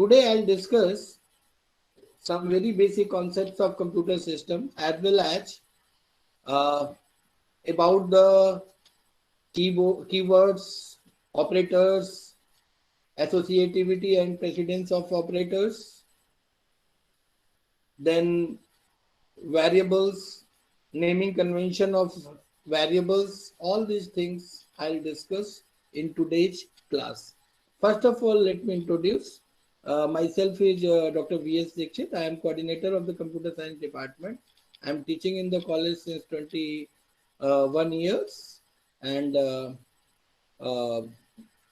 Today I'll discuss some very basic concepts of computer system as well as uh, about the keywords, operators, associativity and precedence of operators, then variables, naming convention of variables, all these things I'll discuss in today's class. First of all, let me introduce myself is Dr. V.S. Dixit. I am coordinator of the computer science department. I am teaching in the college since 21 years and uh,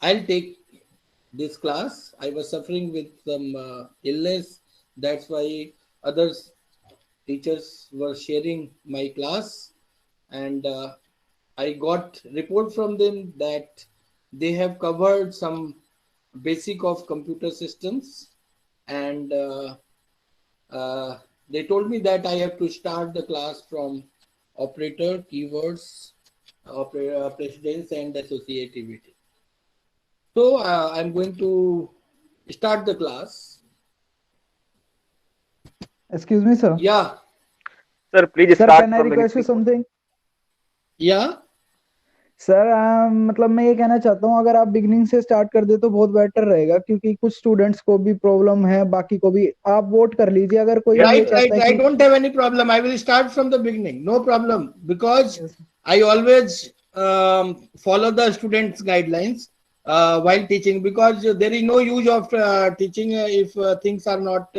I'll take this class. I was suffering with some illness. That's why others teachers were sharing my class, and I got report from them that they have covered some basic of computer systems, and they told me that I have to start the class from operator, keywords, precedence, and associativity. So I'm going to start the class. Excuse me, sir. Yeah, Sir, please Sir, start can I from the request you beginning. something? yeah. Sir मतलब मैं ये कहना चाहता हूँ अगर आप beginning से start कर दे तो बहुत बेटर रहेगा क्योंकि कुछ स्टूडेंट्स को भी प्रॉब्लम है बाकी को भी आप वोट कर लीजिए अगर कोई ये Right, चाहता right. है I कि don't have any problem. I will start from the beginning. No problem. Because Yes, I always follow the students' guidelines while teaching because there is no use of teaching if things are not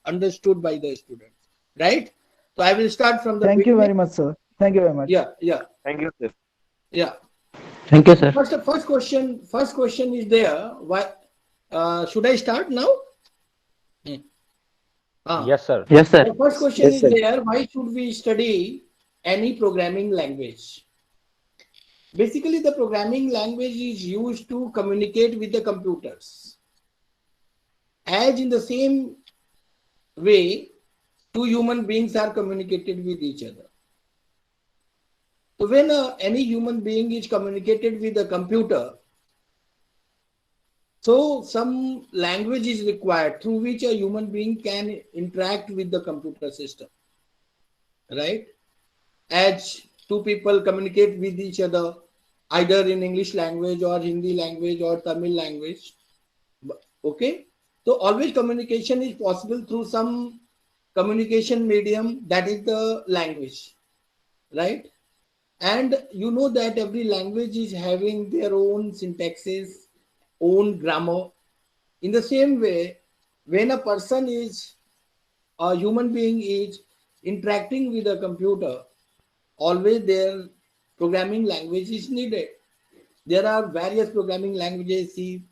understood by the students. Right? So I will start from the thank you beginning. very much sir, thank you very much. Yeah, yeah, Thank you, sir. yeah. Thank you, sir. First question is there. Why should I start now? Hmm. Ah. Yes, sir. Yes, sir. The first question Yes, is sir. there, why should we study any programming language? Basically, the programming language is used to communicate with the computers. As in the same way, two human beings are communicated with each other. So when any human being is communicated with a computer, so some language is required through which a human being can interact with the computer system, right? As two people communicate with each other either in English language or Hindi language or Tamil language. Okay, so always communication is possible through some communication medium, that is the language, right? And you know that every language is having their own syntaxes, own grammar. In the same way, when a person is a human being is interacting with a computer, always their programming language is needed. There are various programming languages: C++,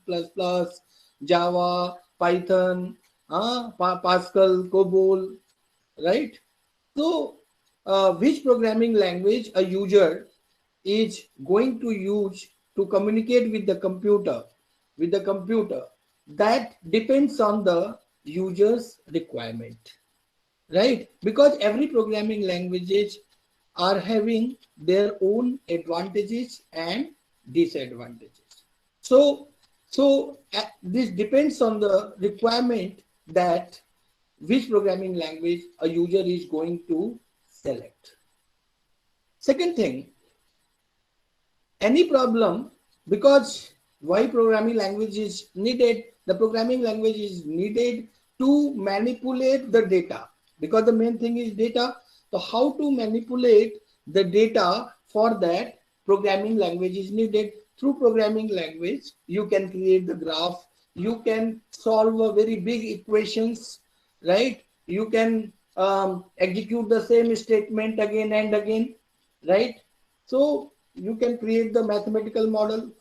Java, Python, Pascal, COBOL, right? So, which programming language a user is going to use to communicate with the computer, that depends on the user's requirement, right? Because every programming languages are having their own advantages and disadvantages. So this depends on the requirement that which programming language a user is going to select. Second thing, any problem, because why programming language is needed, the programming language is needed to manipulate the data, because the main thing is data. So how to manipulate the data, for that programming language is needed. Through programming language you can create the graph, you can solve a very big equations, right? You can execute the same statement again and again, right? So you can create the mathematical model,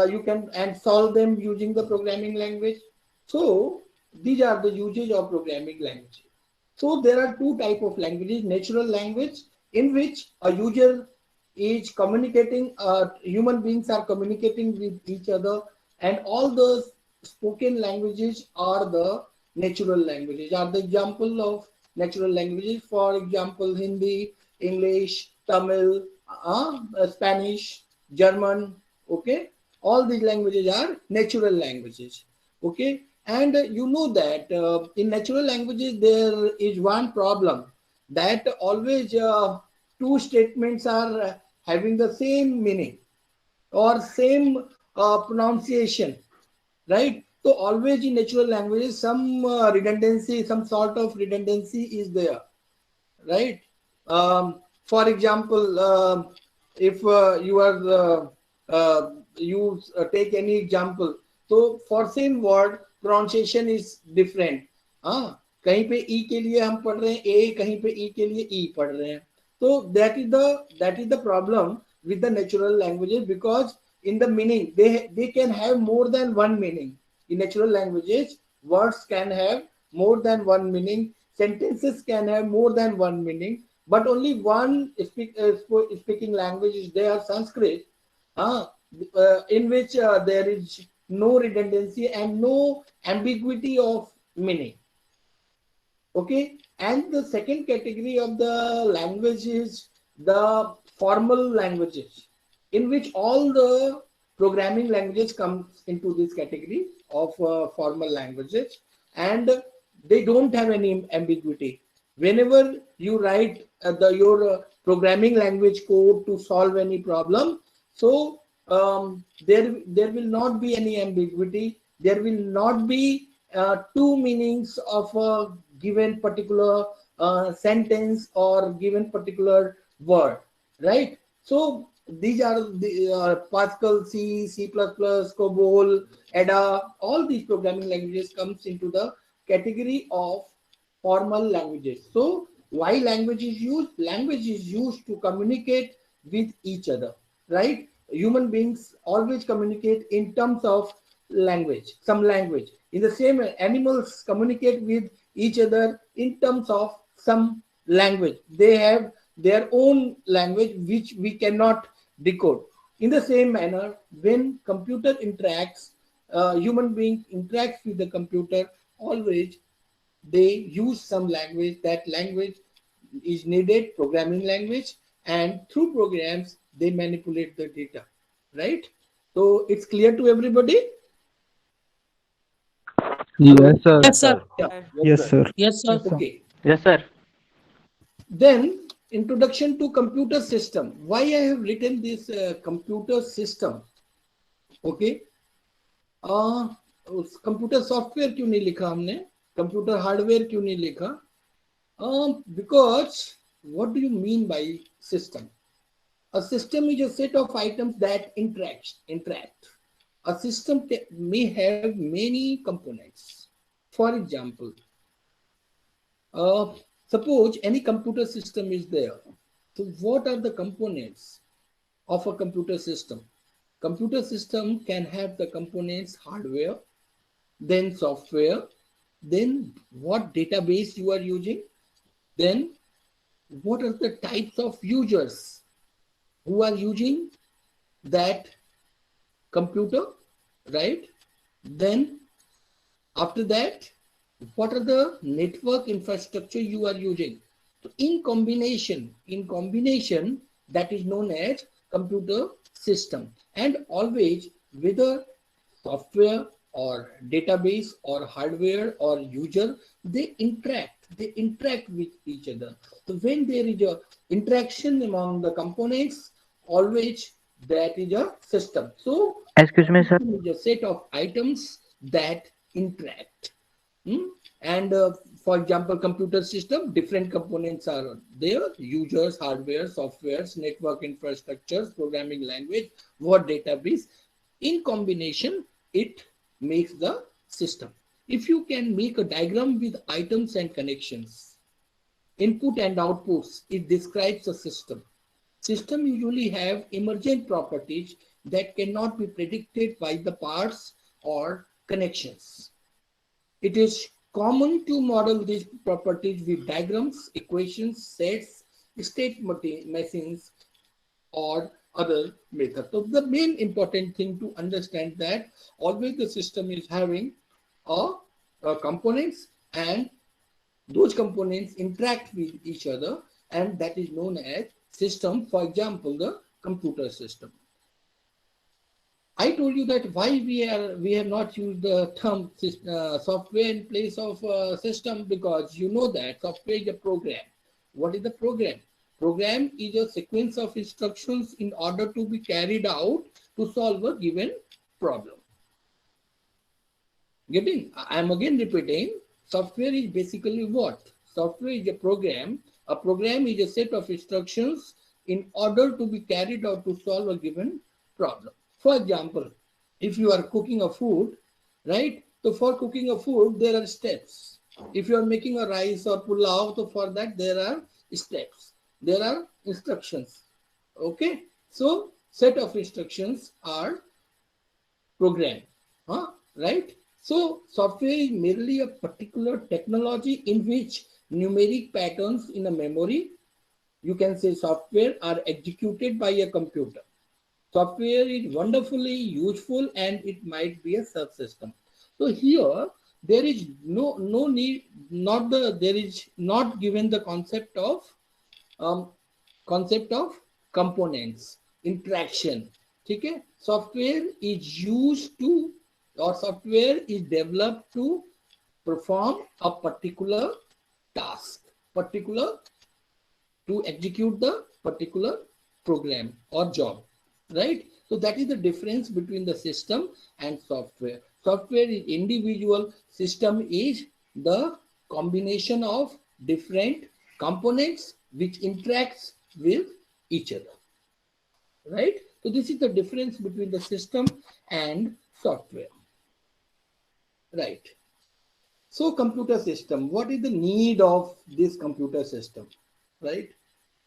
you can and solve them using the programming language. So these are the usage of programming language. So there are two type of languages: natural language, in which a user is communicating, human beings are communicating with each other, and all the spoken languages are the natural languages, are the example of natural languages. For example, Hindi, English, Tamil, Spanish, German. Okay, all these languages are natural languages. Okay, And you know that in natural languages, there is one problem that always two statements are having the same meaning or same pronunciation, right? So always in natural languages, some redundancy, some sort of redundancy is there, right? For example, if you are you take any example, so for same word pronunciation is different. हाँ, कहीं पे ई के लिए हम पढ़ रहे हैं ए, कहीं पे ई के लिए ई पढ़ रहे हैं. So that is the problem with the natural languages, because in the meaning they can have more than one meaning. In natural languages, words can have more than one meaning, sentences can have more than one meaning, but only one speaking language is there, Sanskrit, in which there is no redundancy and no ambiguity of meaning. Okay, and the second category of the language is the formal languages, in which all the programming languages comes into this category of formal languages, and they don't have any ambiguity. Whenever you write your programming language code to solve any problem, so there will not be any ambiguity. There will not be two meanings of a given particular sentence or given particular word, right? So these are the Pascal, C, C++, COBOL, Ada, all these programming languages comes into the category of formal languages. So why language is used? Language is used to communicate with each other, right? Human beings always communicate in terms of language, some language. In the same way, animals communicate with each other in terms of some language. They have their own language which we cannot decode. In the same manner, when computer interacts, human being interacts with the computer, always they use some language. That language is needed, programming language, and through programs they manipulate the data, right? So it's clear to everybody? Yes, sir. Yes, sir. Yeah. Yes, sir. Yes, sir. Okay. Yes, sir. Then introduction to computer system. Why I have written this computer system? Okay. Computer software क्यों नहीं लिखा हमने, computer hardware क्यों नहीं लिखा? Because what do you mean by system? A system is a set of items that interact. A system may have many components. For example, suppose any computer system is there. So what are the components of a computer system? Computer system can have the components hardware, then software, then what database you are using, then what are the types of users who are using that computer, right? Then after that, what are the network infrastructure you are using? So in combination, that is known as computer system. And always, whether software or database or hardware or user, they interact with each other. So when there is a interaction among the components, always that is a system. So Excuse me, sir. it is a set of items that interact. And for example, computer system, different components are there: users, hardware, softwares, network infrastructures, programming language, word database. In combination, it makes the system. If you can make a diagram with items and connections, input and outputs, it describes a system. System usually have emergent properties that cannot be predicted by the parts or connections. It is common to model these properties with diagrams, equations, sets, state machines, or other methods. So the main important thing to understand that always the system is having components, and those components interact with each other, and that is known as system. For example, the computer system. I told you that why we have not used the term software in place of system, because you know that software is a program. What is the program? Program is a sequence of instructions in order to be carried out to solve a given problem. Getting? I am again repeating. Software is basically what? Software is a program. A program is a set of instructions in order to be carried out to solve a given problem. For example, if you are cooking a food, right? So for cooking a food, there are steps. If you are making a rice or pulao, so for that there are steps. There are instructions. Okay. So set of instructions are program. Right? So software is merely a particular technology in which numeric patterns in a memory, you can say software, are executed by a computer. Software is wonderfully useful and it might be a subsystem. So here there is no need, there is not given the concept of components, interaction. Okay? Software is used to, or software is developed to perform a particular task, to execute the particular program or job, right? So that is the difference between the system and software. Software is individual, system is the combination of different components which interacts with each other, right? So this is the difference between the system and software, right? So computer system, what is the need of this computer system, right?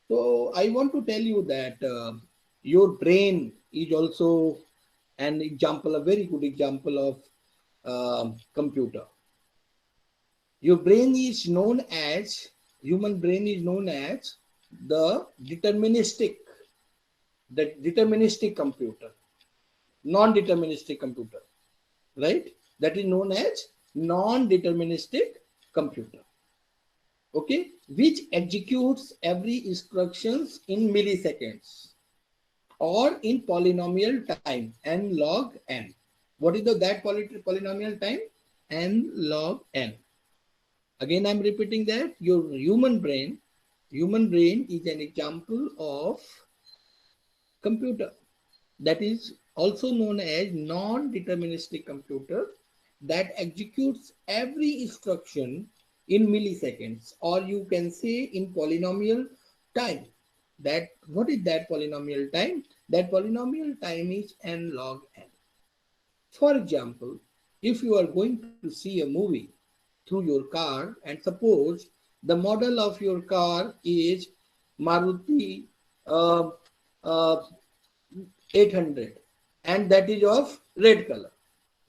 So I want to tell you that your brain is also an example, a very good example of computer. Your brain is known as, human brain is known as the deterministic computer, non-deterministic computer, right? That is known as non-deterministic computer, okay, which executes every instructions in milliseconds or in polynomial time, n log n. What is that polynomial time? N log n. Again, I'm repeating that your human brain is an example of computer that is also known as non-deterministic computer that executes every instruction in milliseconds, or you can say in polynomial time. That what is that polynomial time? That polynomial time is n log n. For example, if you are going to see a movie through your car, and suppose the model of your car is Maruti 800, and that is of red color,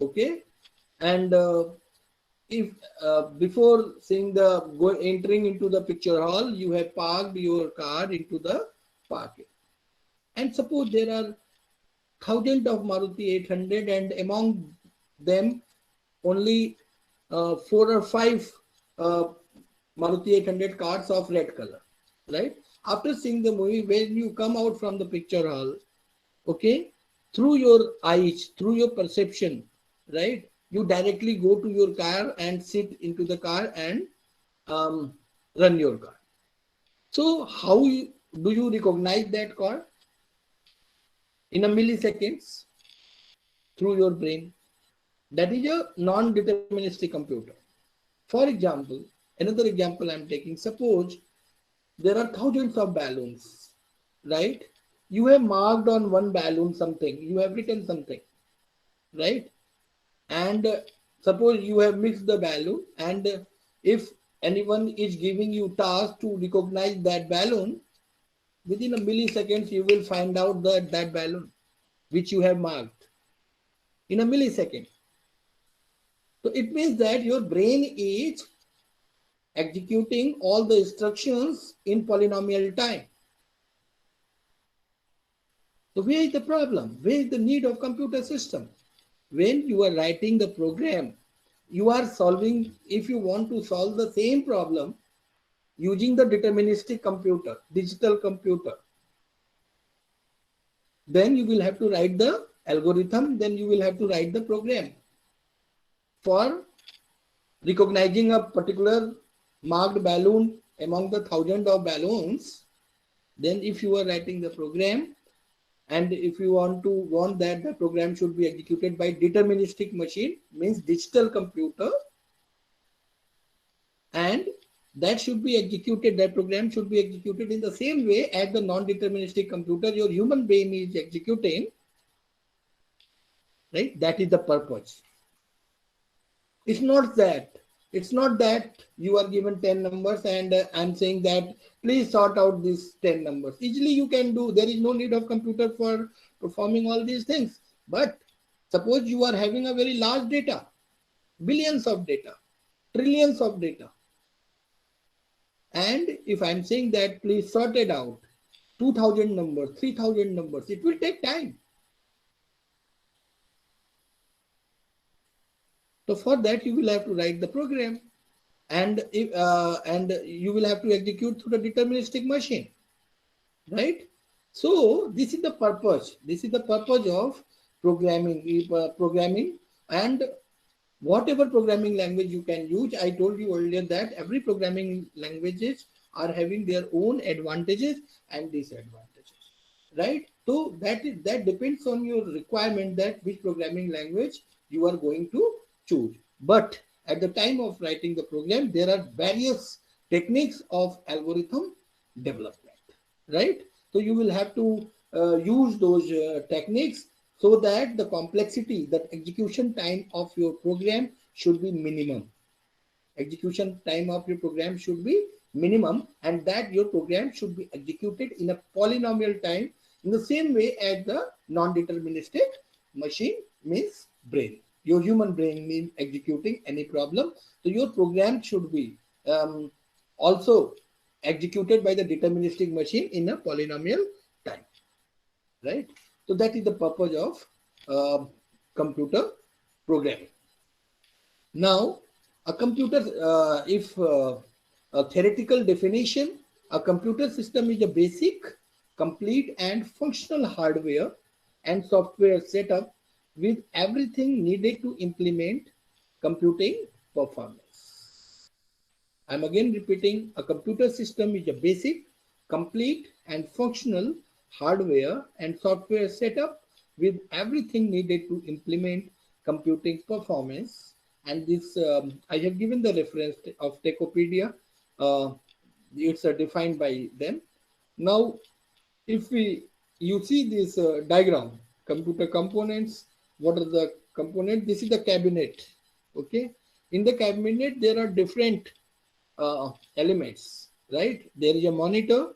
okay, and if before seeing entering into the picture hall, you have parked your car into the parking, and suppose there are thousands of Maruti 800, and among them only 4 or 5 Maruti 800 cars of red color, right? After seeing the movie, when you come out from the picture hall, okay, through your eyes, through your perception, right, you directly go to your car and sit into the car and run your car. So how do you recognize that car? In a milliseconds, through your brain. That is a non-deterministic computer. For example, another example I'm taking, suppose there are thousands of balloons, right? You have marked on one balloon something, you have written something, right? And suppose you have mixed the balloon, and if anyone is giving you task to recognize that balloon, within a milliseconds you will find out that balloon which you have marked in a millisecond. So it means that your brain is executing all the instructions in polynomial time. So where is the problem? Where is the need of computer system? When you are writing the program, you are solving, if you want to solve the same problem using the deterministic computer, digital computer, then you will have to write the algorithm, then you will have to write the program for recognizing a particular marked balloon among the thousands of balloons. Then if you are writing the program, and if you want that the program should be executed by deterministic machine, means digital computer, and that should be executed, that program should be executed in the same way as the non-deterministic computer your human brain is executing, right? That is the purpose. It's not that you are given 10 numbers and I'm saying that please sort out these 10 numbers. Easily you can do. There is no need of computer for performing all these things. But suppose you are having a very large data, billions of data, trillions of data. And if I'm saying that please sort it out, 2000 numbers, 3000 numbers, it will take time. So for that you will have to write the program, and you will have to execute through the deterministic machine, right? So this is the purpose. This is the purpose of programming, and whatever programming language you can use. I told you earlier that every programming languages are having their own advantages and disadvantages, right? So that depends on your requirement, that which programming language you are going to choose. But at the time of writing the program, there are various techniques of algorithm development, right? So you will have to use those techniques so that the complexity, that execution time of your program should be minimum. Execution time of your program should be minimum, and that your program should be executed in a polynomial time in the same way as the non-deterministic machine, means brain. Your human brain means executing any problem. So your program should be also executed by the deterministic machine in a polynomial time, right? So that is the purpose of computer programming. Now, a computer, a theoretical definition, a computer system is a basic, complete and functional hardware and software setup with everything needed to implement computing performance. I'm again repeating, a computer system is a basic, complete and functional hardware and software setup with everything needed to implement computing performance. And this, I have given the reference of Techopedia. It's defined by them. Now, if you see this diagram, computer components, what are the components? This is the cabinet, okay? In the cabinet, there are different elements, right? There is a monitor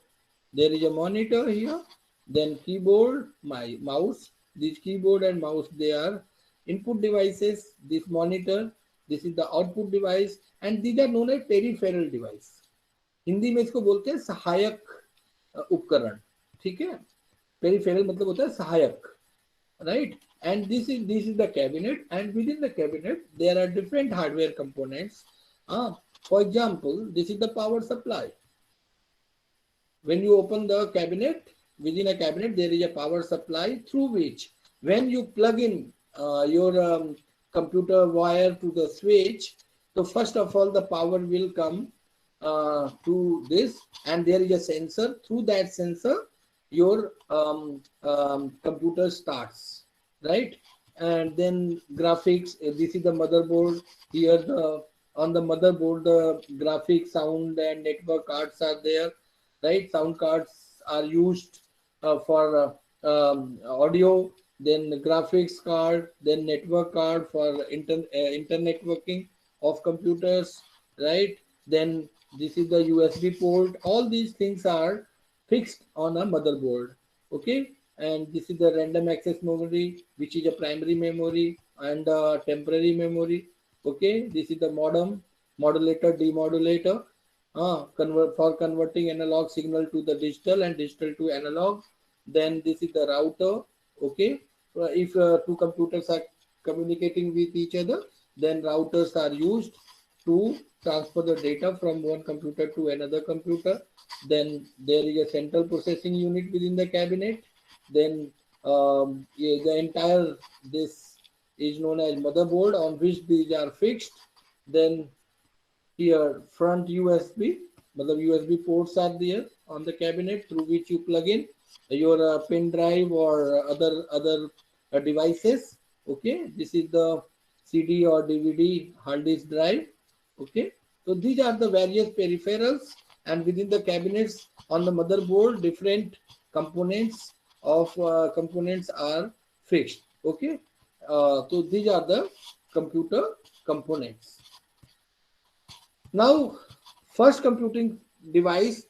here, then keyboard, my mouse. This keyboard and mouse, they are input devices. This monitor, this is the output device, and these are known as peripheral device. Hindi में इसको बोलते हैं सहायक उपकरण, ठीक है? Peripheral मतलब होता है सहायक, right? And this is the cabinet, and within the cabinet there are different hardware components. For example, this is the power supply. When you open the cabinet, within a cabinet there is a power supply through which, when you plug in your computer wire to the switch, so first of all the power will come to this, and there is a sensor. Through that sensor your computer starts, right? And then graphics, this is the motherboard. Here on the motherboard the graphics, sound and network cards are there, right? Sound cards are used for audio, then the graphics card, then network card for internetworking of computers, right? Then this is the USB port. All these things are fixed on a motherboard, okay? And this is the random access memory, which is a primary memory and temporary memory, okay? This is the modem, modulator, demodulator, for converting analog signal to the digital and digital to analog. Then this is the router, okay? If two computers are communicating with each other, then routers are used to transfer the data from one computer to another computer. Then there is a central processing unit within the cabinet. Then The entire this is known as motherboard on which these are fixed. Then here front USB, mother USB ports are there on the cabinet through which you plug in your pen drive or other devices. Okay, this is the CD or DVD hard disk drive. Okay, so these are the various peripherals, and within the cabinets on the motherboard, different components are fixed. Okay, so these are the computer components. Now, first computing device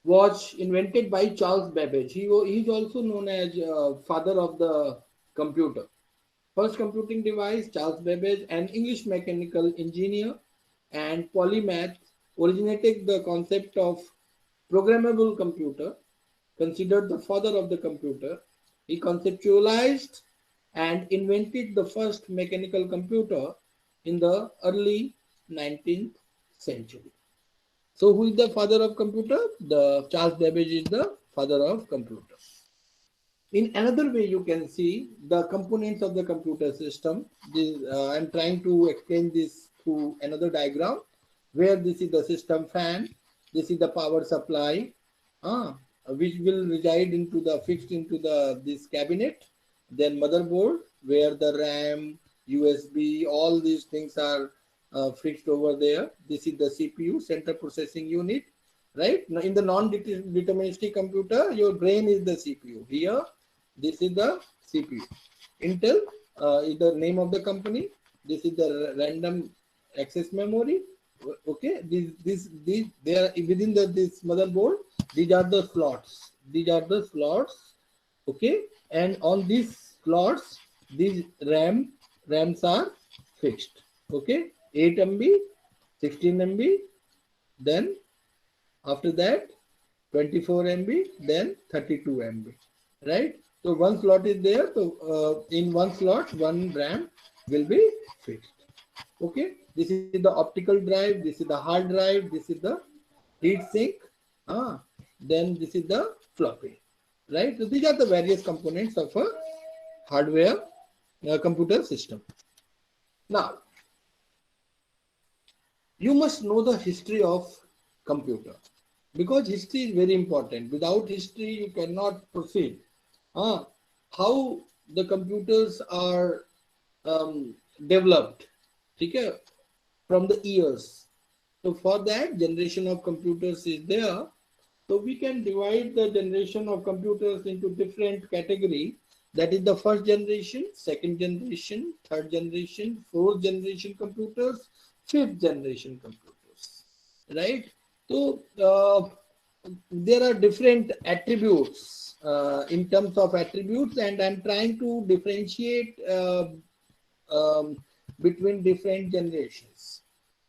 was invented by Charles Babbage. He is also known as father of the computer. First computing device, Charles Babbage, an English mechanical engineer and polymath, originated the concept of programmable computer, considered the father of the computer. He conceptualized and invented the first mechanical computer in the early 19th century. So who is the father of computer? The Charles Babbage is the father of computer. In another way, you can see the components of the computer system. I'm trying to explain this through another diagram, where this is the system fan, this is the power supply, which will reside into the fixed into this cabinet. Then motherboard, where the RAM, USB, all these things are fixed over there. This is the CPU, central processing unit, right? Now, in the non-deterministic computer, your brain is the CPU. Here, this is the CPU. Intel is the name of the company. This is the random access memory. Okay, these they are within this motherboard. These are the slots. These are the slots. Okay, and on these slots, these RAMs are fixed. Okay, 8 MB, 16 MB, then after that 24 MB, then 32 MB, right? So one slot is there. So in one slot, one RAM will be fixed. Okay, this is the optical drive, this is the hard drive, this is the heat sink, then this is the floppy, right? So these are the various components of a hardware computer system. Now, you must know the history of computer, because history is very important. Without history, you cannot proceed. How the computers are developed, okay, from the years. So for that, generation of computers is there. So we can divide the generation of computers into different categories. That is the first generation, second generation, third generation, fourth generation computers, fifth generation computers, right? So there are different attributes in terms of attributes, and I'm trying to differentiate between different generations,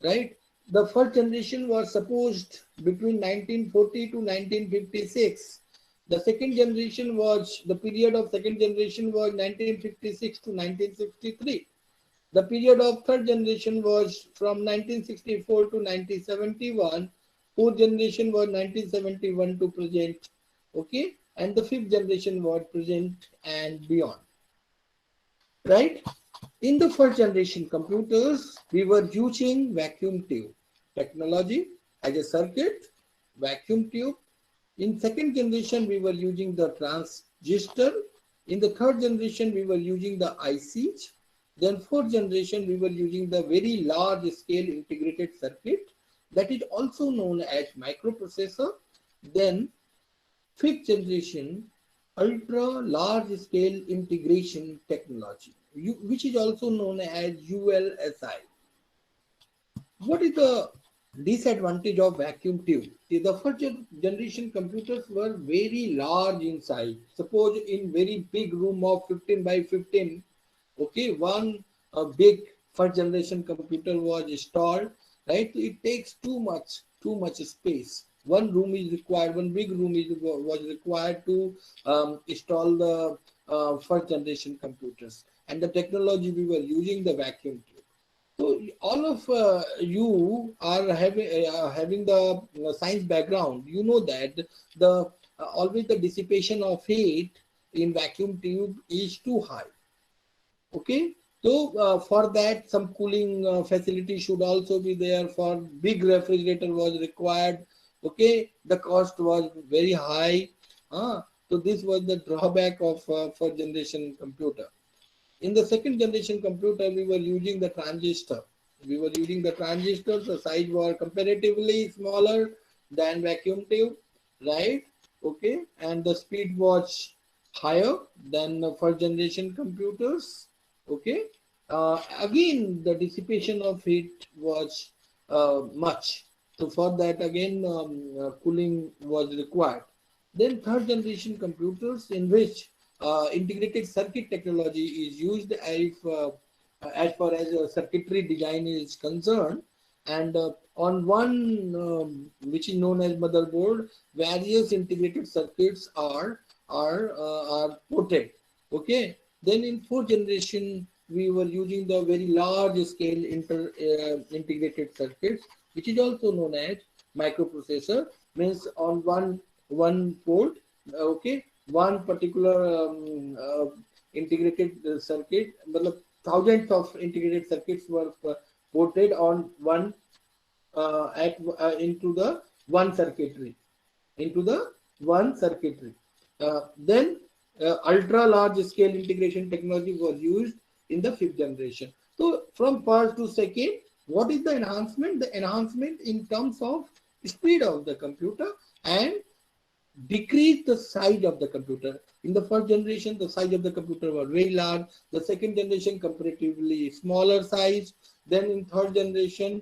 right? The first generation was supposed between 1940 to 1956. The second generation was, the period of second generation was 1956 to 1963. The period of third generation was from 1964 to 1971. Fourth generation was 1971 to present. Okay. And the fifth generation was present and beyond. Right? In the first generation computers, we were using vacuum tube technology as a circuit, vacuum tube. In second generation, we were using the transistor. In the third generation, we were using the ICs. Then fourth generation, we were using the very large scale integrated circuit, that is also known as microprocessor. Then fifth generation, ultra large scale integration technology, which is also known as ULSI. What is the disadvantage of vacuum tube? The first generation computers were very large in size. Suppose in very big room of 15 by 15, okay, one big first generation computer was installed, right? It takes too much space. One room is required, one big room was required to install the first generation computers. And the technology we were using, the vacuum tube. So all of you are having the science background. You know that the always the dissipation of heat in vacuum tube is too high. Okay, so for that some cooling facility should also be there. For big refrigerator was required. Okay, the cost was very high. So this was the drawback of first generation computer. In the second generation computer, we were using the transistor. The size was comparatively smaller than vacuum tube, right? Okay, and the speed was higher than the first generation computers. Okay, again the dissipation of heat was much. So for that again cooling was required. Then third generation computers, in which integrated circuit technology is used as far as circuitry design is concerned, and on one which is known as motherboard, various integrated circuits are ported. Okay, then in fourth generation we were using the very large scale integrated circuits, which is also known as microprocessor. Means on one port, okay, one particular integrated circuit, but thousands of integrated circuits were ported on one into the one circuitry, then ultra large scale integration technology was used in the fifth generation. So from first to second, what is the enhancement? The enhancement in terms of speed of the computer and decrease the size of the computer. In the first generation, the size of the computer was very large. The second generation, comparatively smaller size. Then in third generation,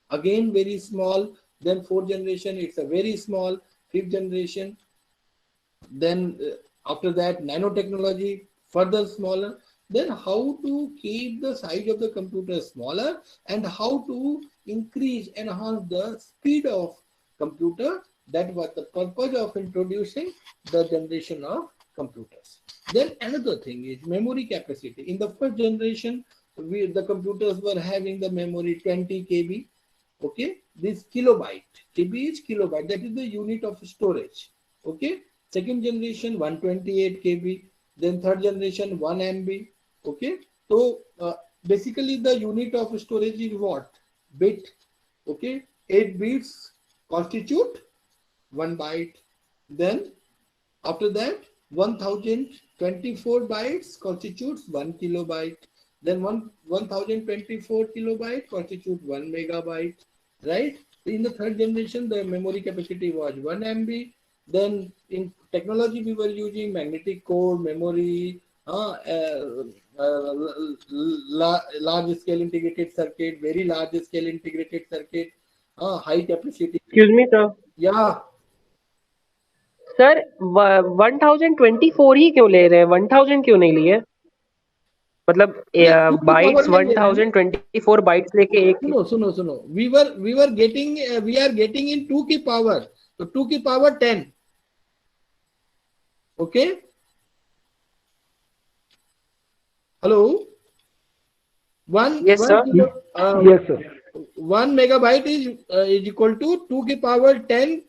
again very small. Then fourth generation, it's a very small. Fifth generation, then after that nanotechnology, further smaller. Then how to keep the size of the computer smaller and how to enhance the speed of computer. That was the purpose of introducing the generation of computers. Then another thing is memory capacity. In the first generation, the computers were having the memory 20 KB. Okay, this kilobyte, KB is kilobyte, that is the unit of storage. Okay, second generation 128 KB, then third generation 1 MB. Okay, so basically the unit of storage is what? Bit. Okay, 8 bits constitute 1 byte. Then after that 1024 bytes constitutes 1 kilobyte. Then 1024 kilobyte constitutes 1 megabyte, right? In the third generation, the memory capacity was 1 MB. Then in technology, we were using magnetic core memory, large scale integrated circuit, very large scale integrated circuit, high capacity. Excuse me, sir. Yeah. Sir 1024 ही क्यों ले रहे हैं? 1000 क्यों नहीं लिए? मतलब bytes 1024 bytes लेके एक सुनो we are getting in 2 की पावर, तो 2 की power 10. Okay, hello. Yes sir. Yes sir. 1 megabyte is equal to 2 की power 10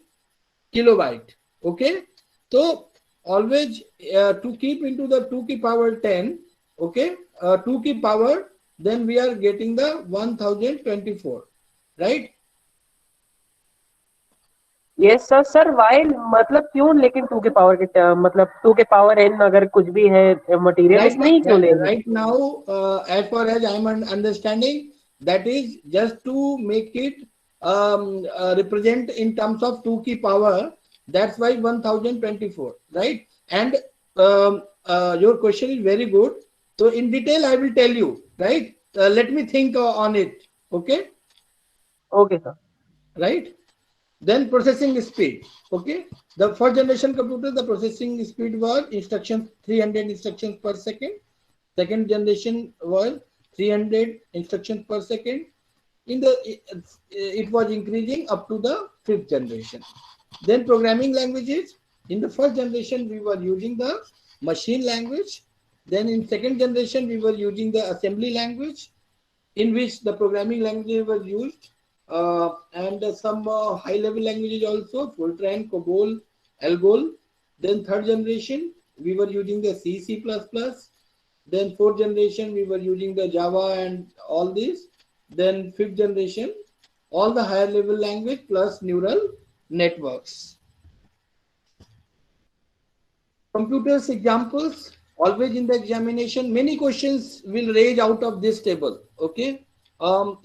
kilobyte. Okay, so always to keep into the 2 की power 10, okay, 2 की power, then we are getting the 1024, right? Yes sir. Sir why मतलब क्यों, लेकिन 2 के power के मतलब 2 के पावर n अगर कुछ भी है मटेरियल इसमें ही क्यों ले रहे हैं? Right now, as far as I am understanding, that is just to make it represent in terms of 2 की power. That's why 1024, right? And your question is very good. So in detail, I will tell you, right? Let me think on it. Okay. Okay, sir. Right. Then processing speed. Okay. The first generation computer, the processing speed was 300 instructions per second. Second generation was 300 instructions per second. It was increasing up to the fifth generation. Then programming languages. In the first generation, we were using the machine language. Then in second generation, we were using the assembly language, in which the programming language was used, and some high-level languages also, Fortran, COBOL, ALGOL. Then third generation, we were using the C, C++. Then fourth generation, we were using the Java and all this. Then fifth generation, all the higher level language plus neural networks. Computers examples, always in the examination, many questions will raise out of this table. Okay.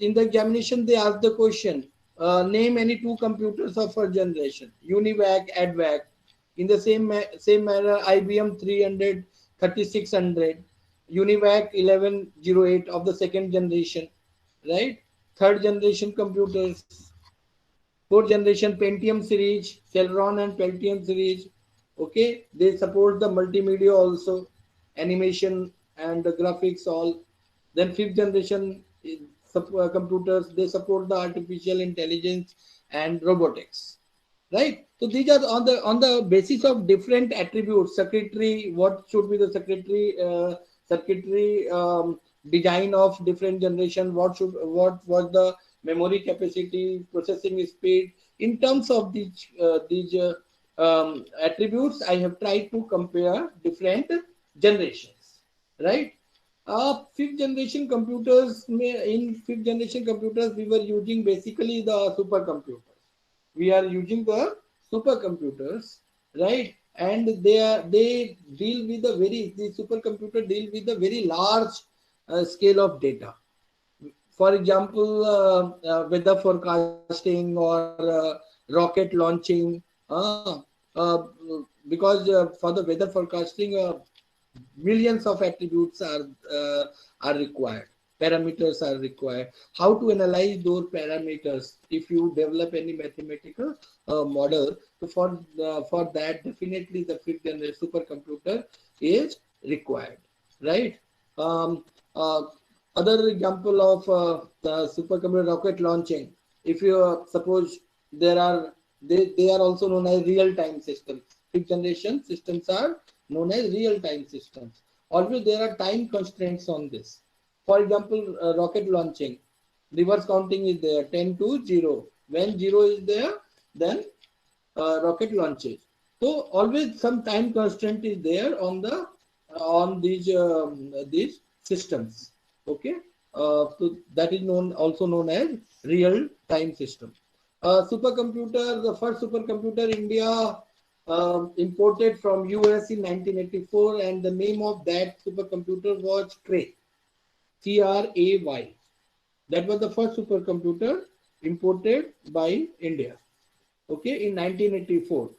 In the examination, they ask the question, name any two computers of first generation, UNIVAC, ADVAC. In the same manner, IBM 300, 3600, UNIVAC 1108 of the second generation, right? Third generation computers, fourth generation Pentium series, Celeron and Pentium series. Okay, they support the multimedia also, animation and the graphics all. Then fifth generation computers, they support the artificial intelligence and robotics, right? So these are on the basis of different attributes. Circuitry, what should be the circuitry design of different generation? What was the memory capacity, processing speed? In terms of these attributes, I have tried to compare different generations, right? Fifth generation computers, in fifth generation computers, we were using basically the supercomputers. We are using the supercomputers, right? And they deal with the supercomputer deal with a very large scale of data. For example, weather forecasting or rocket launching. Because for the weather forecasting, millions of attributes are required. Parameters are required. How to analyze those parameters? If you develop any mathematical model, so for that, definitely the fifth generation supercomputer is required, right? Other example of the supercomputer rocket launching. If you suppose they are also known as real-time systems. Fifth generation systems are known as real-time systems. Always there are time constraints on this. For example, rocket launching, reverse counting is there, 10 to 0. When 0 is there, then rocket launches. So always some time constraint is there on these systems. Okay, so that is also known as real-time system. Supercomputer, the first supercomputer India imported from US in 1984, and the name of that supercomputer was Cray. CRAY. That was the first supercomputer imported by India. Okay, in 1984.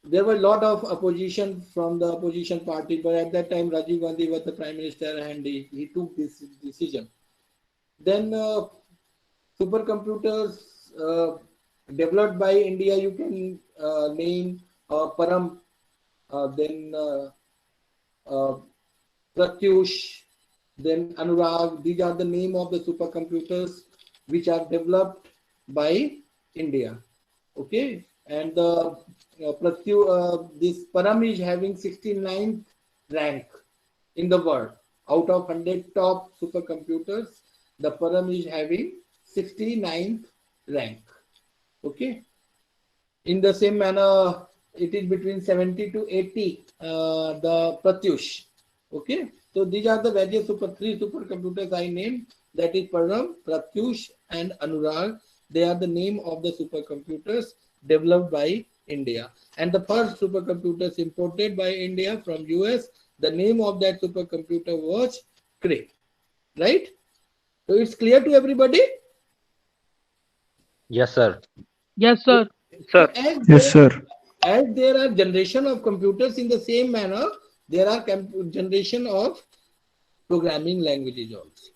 There were a lot of opposition from the opposition party, but at that time Rajiv Gandhi was the prime minister and he took this decision. Then supercomputers developed by India, you can name Param, then Pratyush, then Anurag. These are the name of the supercomputers which are developed by India. Okay, and this Param is having 69th rank in the world. Out of 100 top supercomputers, the Param is having 69th rank. Okay. In the same manner, it is between 70 to 80, the Pratyush. Okay. So these are the various three supercomputers I named. That is Param, Pratyush and Anurag. They are the name of the supercomputers developed by India. And the first supercomputers imported by India from US, the name of that supercomputer was Cray. Right? So it's clear to everybody? Yes, sir. Yes, sir. So Yes, sir. As there are generation of computers, in the same manner, there are generation of programming languages also.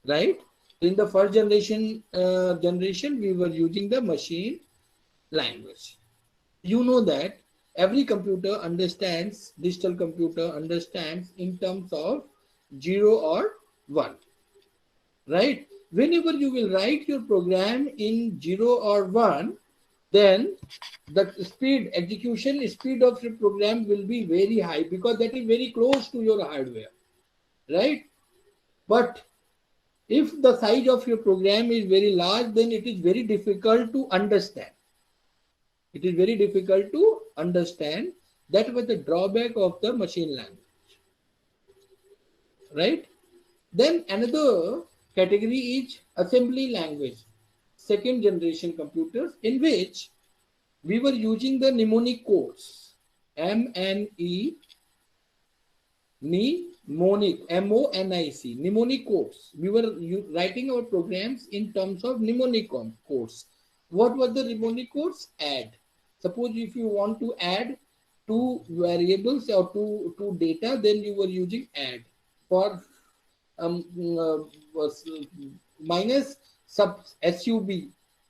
Right? In the first generation, we were using the machine language. You know that every computer understands, digital computer understands in terms of 0 or 1. Right? Whenever you will write your program in 0 or 1, then the execution speed of your program will be very high because that is very close to your hardware. Right? But if the size of your program is very large, then it is very difficult to understand. It is very difficult to understand. That was the drawback of the machine language, right? Then another category is assembly language, second generation computers, in which we were using the mnemonic codes, M-N-E, mnemonic, M-O-N-I-C, mnemonic codes. We were writing our programs in terms of mnemonic codes. What were the mnemonic codes? Add. Suppose if you want to add two variables or two data, then you were using add. For minus sub sub,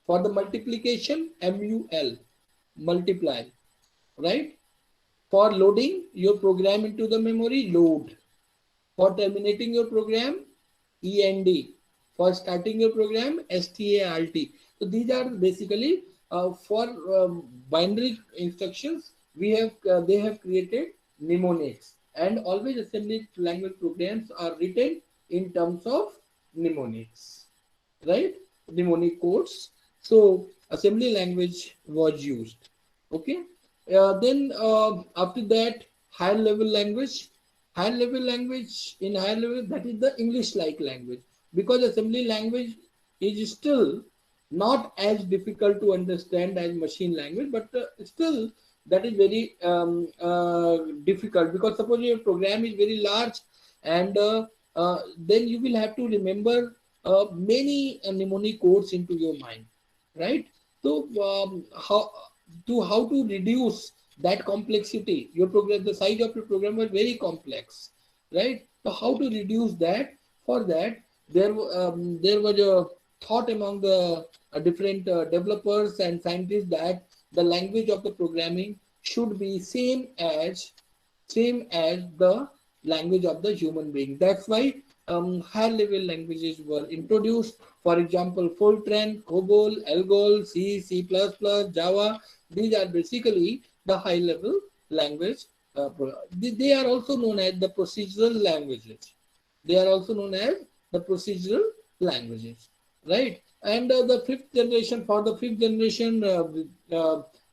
for the multiplication mul, multiply, right? For loading your program into the memory, load. For terminating your program, end. For starting your program, start. So these are basically for binary instructions. We have they have created mnemonics, and always assembly language programs are written in terms of mnemonics, right? Mnemonic codes. So assembly language was used. Okay. Then after that, higher level language. Higher level language, in higher level, that is the English-like language, because assembly language is still not as difficult to understand as machine language, but still that is very difficult, because suppose your program is very large, and then you will have to remember many mnemonic codes into your mind, right? So how to reduce that complexity? Your program, the size of your program was very complex, right? So how to reduce that? For that, there was a thought among the different developers and scientists that the language of the programming should be same as the language of the human being. That's why higher level languages were introduced. For example, Fortran, COBOL, ALGOL, C, C++, Java. These are basically the high level language. They are also known as the procedural languages. They are also known as the procedural languages, right? And the fifth generation, for the fifth generation,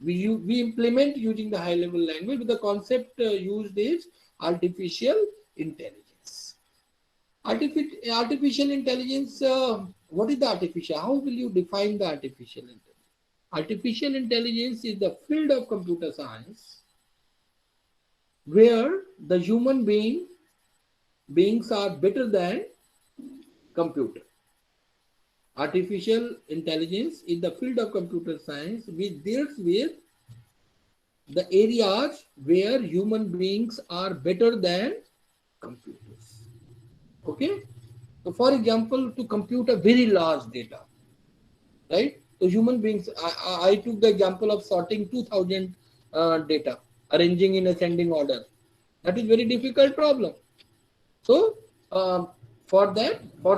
we implement using the high level language, but the concept used is artificial intelligence. Artificial intelligence, what is the artificial? How will you define the artificial intelligence? Artificial intelligence is the field of computer science where the human beings are better than computer. Artificial intelligence is the field of computer science which deals with the areas where human beings are better than computers. Okay? So for example, to compute a very large data, right? So human beings, I took the example of sorting 2000 data, arranging in ascending order. That is very difficult problem. So for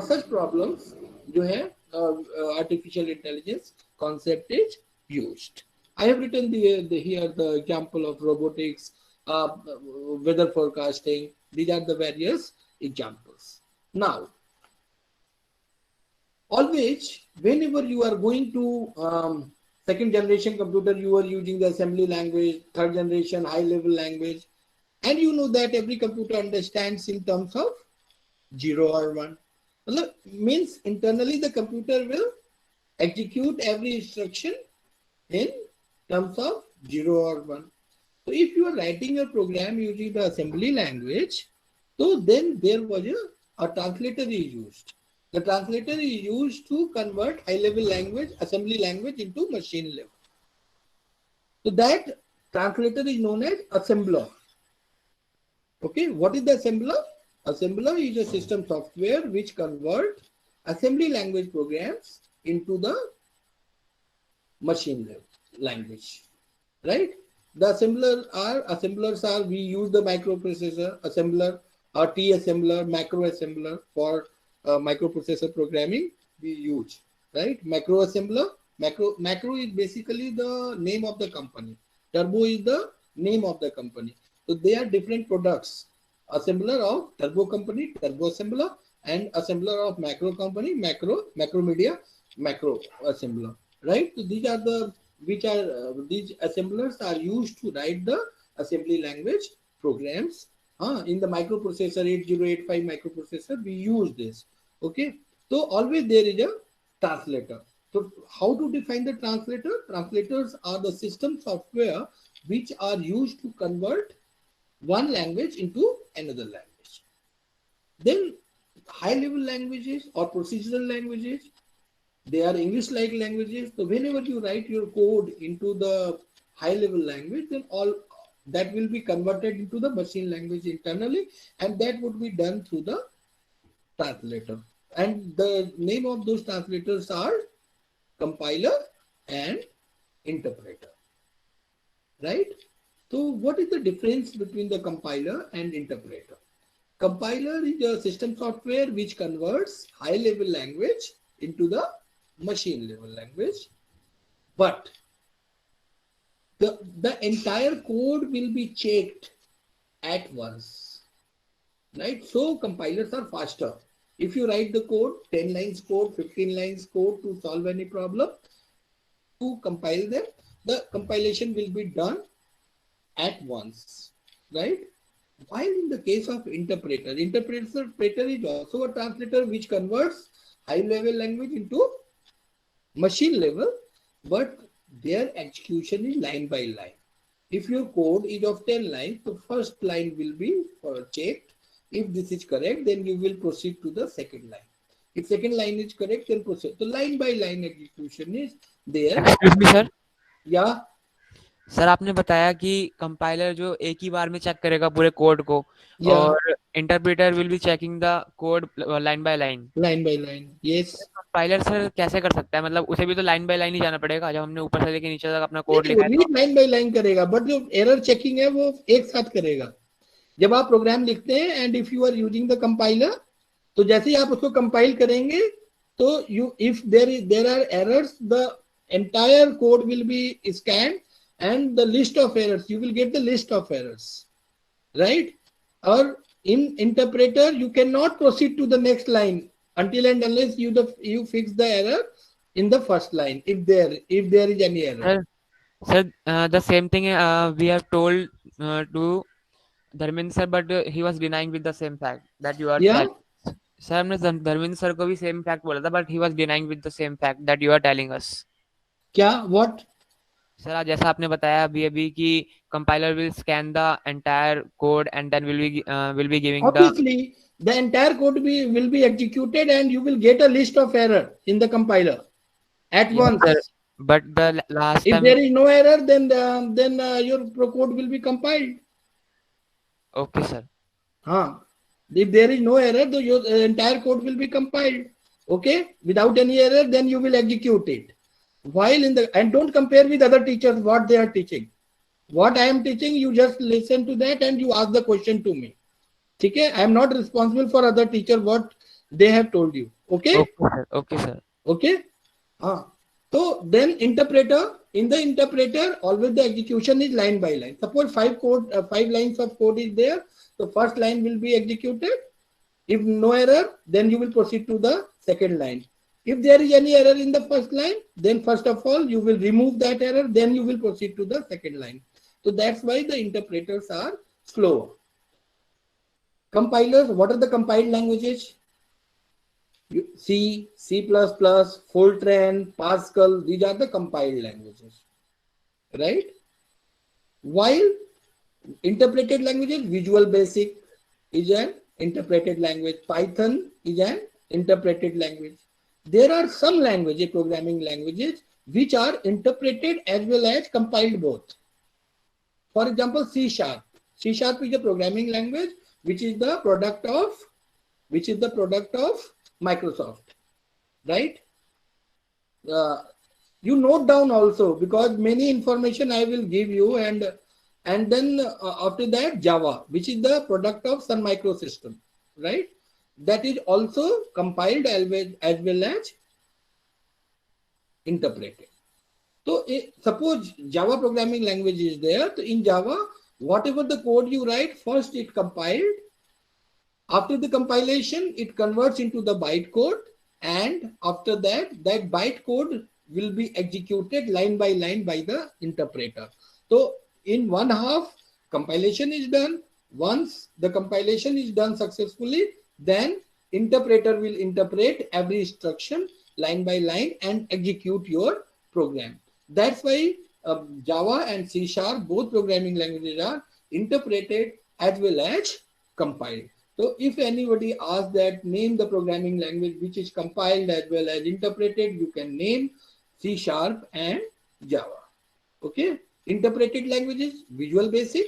such problems, you have artificial intelligence concept is used. I have written here the example of robotics, weather forecasting. These are the various examples. Now, always, whenever you are going to second generation computer, you are using the assembly language, third generation high level language, and you know that every computer understands in terms of 0 or 1. Means internally the computer will execute every instruction in terms of 0 or 1. So if you are writing your program using the assembly language, so then there was a translator is used. The translator is used to convert high level language, assembly language into machine level. So that translator is known as assembler. Okay, what is the assembler? Assembler is a system software which converts assembly language programs into the machine level language, right? The assemblers are, we use the microprocessor assembler or T assembler, macro assembler for microprocessor programming we use, right? Macro assembler, macro is basically the name of the company. Turbo is the name of the company. So they are different products. Assembler of Turbo company, Turbo assembler, and assembler of Macro company, Macromedia, Macro assembler, right? So these are the which are these assemblers are used to write the assembly language programs. In the microprocessor 8085 microprocessor, we use this. Okay, so always there is a translator. So how to define the translator? Translators are the system software which are used to convert one language into another language. Then high-level languages or procedural languages, they are English-like languages. So whenever you write your code into the high-level language, then all that will be converted into the machine language internally, and that would be done through the translator. And the name of those translators are compiler and interpreter, right? So what is the difference between the compiler and interpreter? Compiler is a system software which converts high-level language into the machine-level language, but the entire code will be checked at once, right? So compilers are faster. If you write the code, 10 lines code, 15 lines code to solve any problem, to compile them, the compilation will be done at once, right? While in the case of interpreter is also a translator which converts high-level language into machine level, but their execution is line by line. If your code is of 10 lines, the first line will be checked. If this is correct, then you will proceed to the second line. If second line is correct, then proceed. So line by line execution is there. Excuse me, sir. Yeah. Sir आपने बताया कि compiler जो एक ही बार में check करेगा पूरे code को, और interpreter will be checking the code line by line. Yes. Compiler sir कैसे कर सकता है? मतलब उसे भी तो लाइन बाय लाइन ही जाना पड़ेगा जब हमने ऊपर से लेके नीचे तक अपना कोड लिखा है. लाइन बाय लाइन करेगा, बट जो एरर चेकिंग है वो एक साथ करेगा. जब आप प्रोग्राम लिखते हैं and if you are using the compiler, तो जैसे ही आप उसको कंपाइल करेंगे तो you if there are errors, the entire code will be scanned and the list of errors, you will get the list of errors, right? Or in interpreter, you cannot proceed to the next line until and unless you fix the error in the first line, if there is any error. Sir, the same thing we have told to Dharmendra sir, but he was denying with the same fact that you are. Yeah. Sir, हमने Dharmendra sir को भी same fact बोला था, but he was denying with the same fact that you are telling us. क्या? What? Sir जैसा आपने बताया अभी कि compiler will scan the entire code and then will be giving obviously the entire code will be executed and you will get a list of error in the compiler at once. Sir, but the last if time there is no error, then your code will be compiled. Okay, sir. If there is no error, your entire code will be compiled. Okay, without any error, then you will execute it. While and don't compare with other teachers what they are teaching. What I am teaching, you just listen to that and you ask the question to me. Okay, I am not responsible for other teacher what they have told you. Okay. Okay, sir. Okay. So then interpreter, in the interpreter, always the execution is line by line. Suppose 5 lines of code is there. The first line will be executed. If no error, then you will proceed to the second line. If there is any error in the first line, then first of all, you will remove that error, then you will proceed to the second line. So that's why the interpreters are slower. Compilers, what are the compiled languages? C, C++, Fortran, Pascal, these are the compiled languages, right? While interpreted languages, Visual Basic is an interpreted language. Python is an interpreted language. There are some languages, programming languages, which are interpreted as well as compiled both. For example, C#. C# is a programming language which is the product of Microsoft, right? You note down also, because many information I will give you, and then after that Java, which is the product of Sun Microsystem, right? That is also compiled as well as interpreted. So suppose Java programming language is there. So in Java, whatever the code you write, first it compiled. After the compilation, it converts into the bytecode, and after that bytecode will be executed line by line by the interpreter. So in one half, compilation is done. Once the compilation is done successfully, then interpreter will interpret every instruction line by line and execute your program. That's why Java and C# both programming languages are interpreted as well as compiled. So if anybody asks that name the programming language which is compiled as well as interpreted, you can name C# and Java. Okay. Interpreted languages, Visual Basic.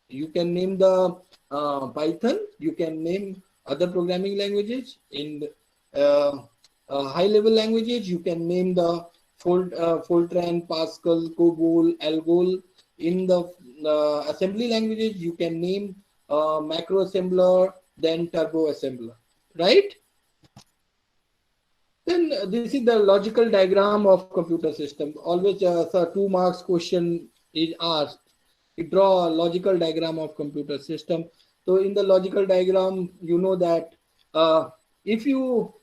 You can name the Python. You can name other programming languages. In high-level languages, you can name the Fortran, Pascal, COBOL, Algol. In the assembly languages, you can name macro assembler, then turbo assembler, right? Then this is the logical diagram of computer system. Always a 2 marks question is asked. You draw a logical diagram of computer system. So in the logical diagram, you know that if you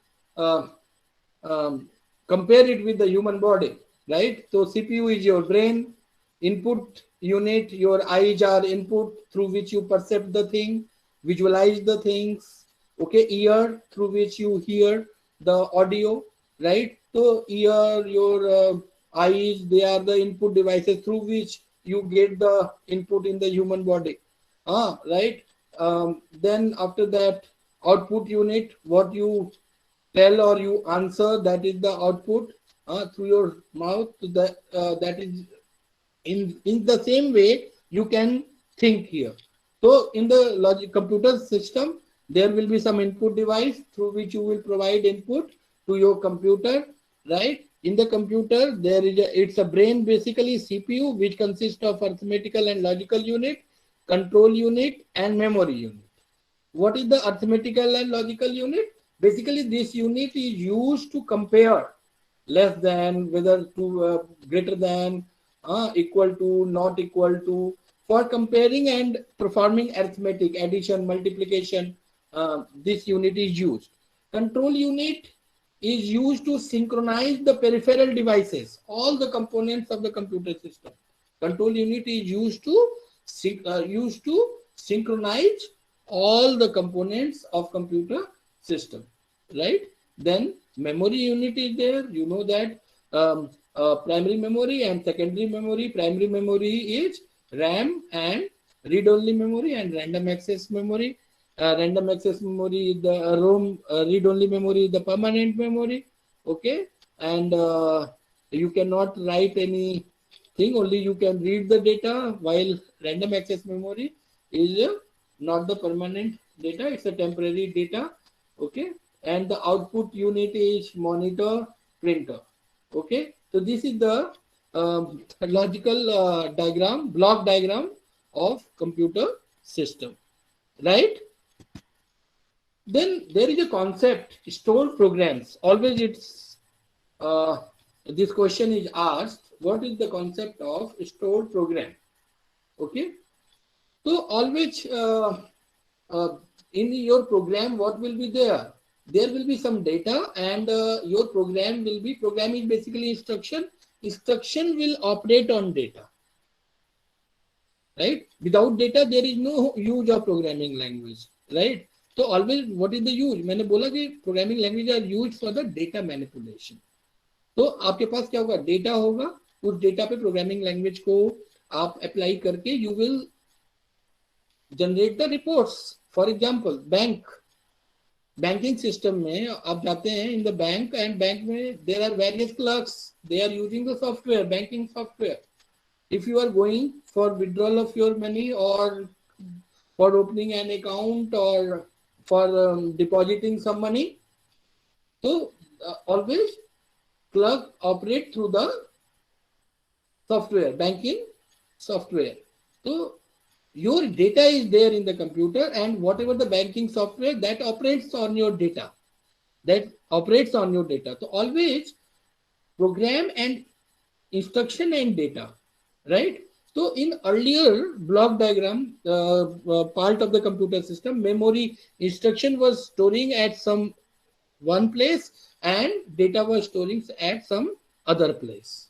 compare it with the human body, right? So CPU is your brain, input unit, your eyes are input through which you perceive the thing, visualize the things, okay? Ear through which you hear the audio, right? So ear, your eyes, they are the input devices through which you get the input in the human body, right? Then after that, output unit, what you tell or you answer, that is the output through your mouth. That is in the same way you can think here. So in the computer system, there will be some input device through which you will provide input to your computer, right? In the computer, it's a brain, basically CPU, which consists of arithmetical and logical unit, control unit, and memory unit. What is the arithmetical and logical unit? Basically, this unit is used to compare less than, whether to, greater than, equal to, not equal to, for comparing and performing arithmetic, addition, multiplication. This unit is used. Control unit is used to synchronize the peripheral devices, all the components of the computer system. Control unit is used to synchronize all the components of computer system, right? Then memory unit is there. You know that primary memory and secondary memory. Primary memory is RAM and read-only memory, and random access memory. Random access memory is the ROM, read-only memory is the permanent memory, okay? And you cannot write anything, only you can read the data, while random access memory is not the permanent data, it's a temporary data, okay? And the output unit is monitor, printer, okay? So this is the logical diagram, block diagram of computer system, right? Then there is a concept, stored programs. Always it's this question is asked, what is the concept of stored program? Okay, so always in your program, what will be there? There will be some data, and your program will be, program is basically instruction. Instruction will operate on data, right? Without data, there is no use of programming language, right? So always, what is the use? मैंने बोला कि programming language are used for the data manipulation. तो आपके पास क्या होगा? Data होगा, उस data पे programming language को आप apply करके you will generate the reports. For example, banking system में आप जाते हैं in the bank, and bank में there are various clerks. They are using the software, banking software. If you are going for withdrawal of your money, or for opening an account, or for depositing some money, so always clerk operate through the software, banking software. So your data is there in the computer, and whatever the banking software that operates on your data, So always program and instruction and data, right? So in earlier block diagram part of the computer system, memory instruction was storing at some one place and data was storing at some other place,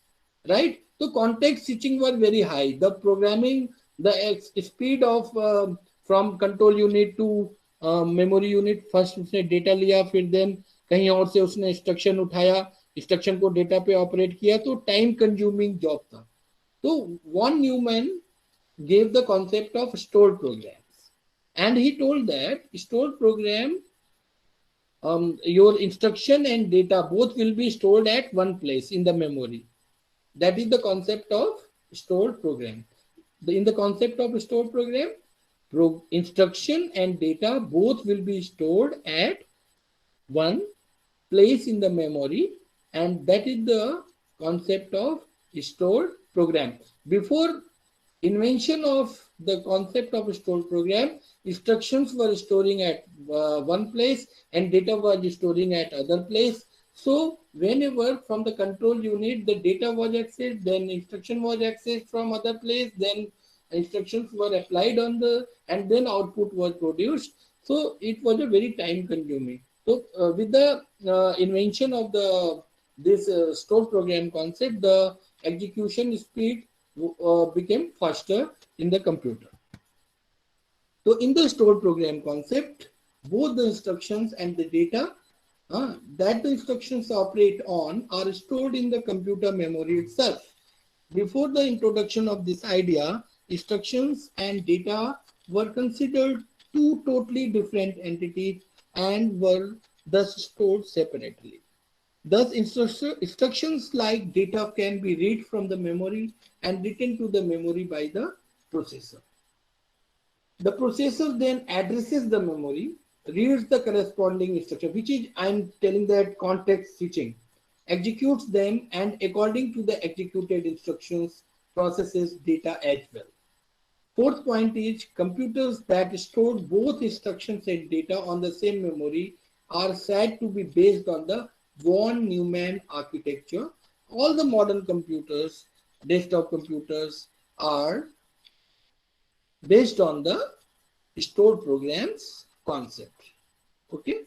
right? So context switching was very high. The programming, the speed of from control unit to memory unit, first उसने data लिया, फिर then कहीं और से उसने instruction उठाया, instruction को data पे operate किया, तो time consuming job था. So von Neumann gave the concept of stored programs, and he told that stored program, your instruction and data both will be stored at one place in the memory. That is the concept of stored program. In the concept of stored program, instruction and data both will be stored at one place in the memory, and that is the concept of stored program. Before invention of the concept of stored program, instructions were storing at one place and data was storing at other place. So whenever from the control unit the data was accessed, then instruction was accessed from other place, then instructions were applied on the, and then output was produced. So it was a very time consuming. So with the invention of this stored program concept, the execution speed became faster in the computer. So in the stored program concept, both the instructions and the data that the instructions operate on are stored in the computer memory itself. Before the introduction of this idea, instructions and data were considered two totally different entities and were thus stored separately. Thus, instructions like data can be read from the memory and written to the memory by the processor. The processor then addresses the memory, reads the corresponding instruction, which is, I'm telling that context switching, executes them, and according to the executed instructions, processes data as well. Fourth point is computers that store both instructions and data on the same memory are said to be based on the von Neumann architecture. All the modern computers, desktop computers, are based on the stored programs concept. Okay.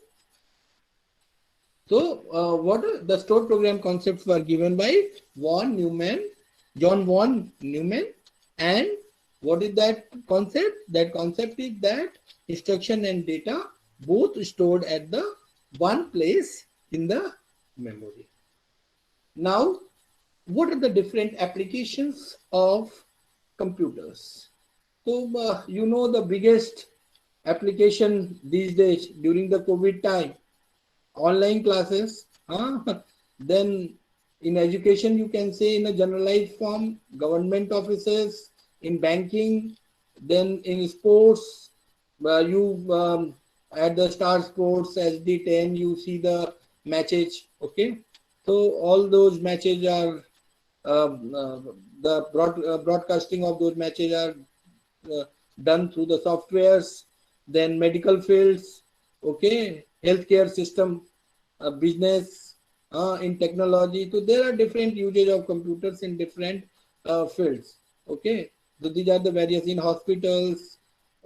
So what are the stored program concepts were given by von Neumann, John von Neumann, and what is that concept? That concept is that instruction and data both stored at the one place in the memory. Now, what are the different applications of computers? So, you know, the biggest application these days during the COVID time, online classes. Then in education, you can say in a generalized form, government offices, in banking, then in sports, you at the Star Sports SD10, you see the matches. Okay, so all those matches are the broadcasting of those matches are done through the softwares. Then medical fields, okay, healthcare system, business, in technology. So there are different usage of computers in different fields. Okay, so these are the various in hospitals.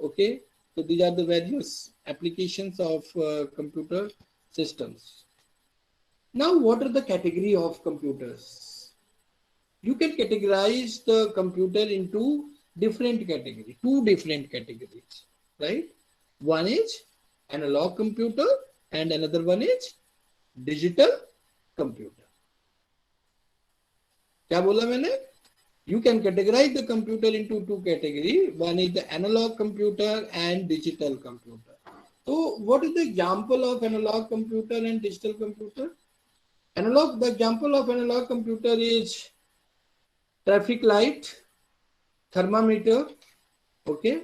Okay, so these are the various applications of computer systems. Now, what are the category of computers? You can categorize the computer into different categories, two different categories, right? One is analog computer and another one is digital computer. क्या बोला मैंने? You can categorize the computer into two categories. One is the analog computer and digital computer. So what is the example of analog computer and digital computer? Analog, the example of analog computer is traffic light, thermometer, okay.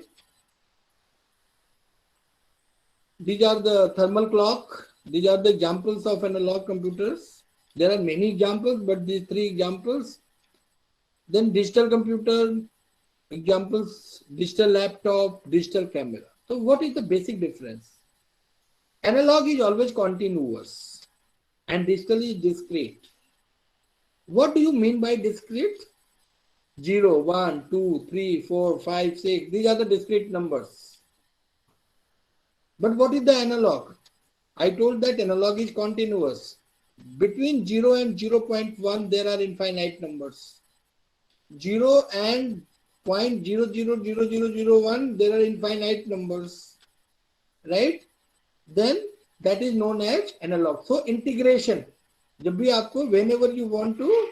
These are the thermal clock. These are the examples of analog computers. There are many examples, but these three examples. Then digital computer examples, digital laptop, digital camera. So what is the basic difference? Analog is always continuous and digital is discrete. What do you mean by discrete? 0, 1, 2, 3, 4, 5, 6. These are the discrete numbers. But what is the analog? I told that analog is continuous. between 0 and 0.1 there are infinite numbers. 0 and 0.000001 there are infinite numbers, right? Then that is known as analog. So integration, जब भी आपको whenever you want to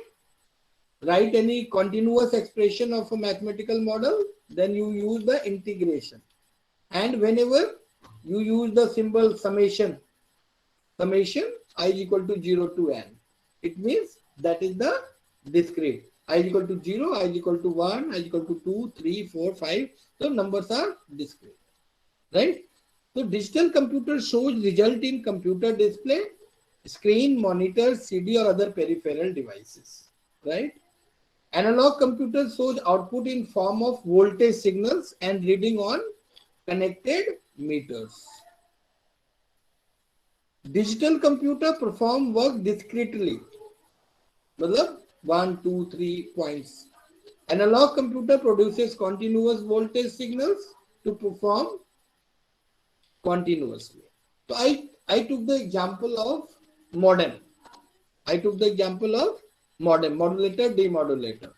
write any continuous expression of a mathematical model, then you use the integration. And whenever you use the symbol summation I is equal to 0 to n, it means that is the discrete. I is equal to 0, I is equal to 1, I is equal to 2, 3, 4, 5. So numbers are discrete, right? So digital computer shows result in computer display, screen, monitor, CD or other peripheral devices, right? Analog computer shows output in form of voltage signals and reading on connected meters. Digital computer perform work discretely, मतलब 1, 2, 3 points. Analog computer produces continuous voltage signals to perform continuously. So I took the example of modem. Modulator, demodulator.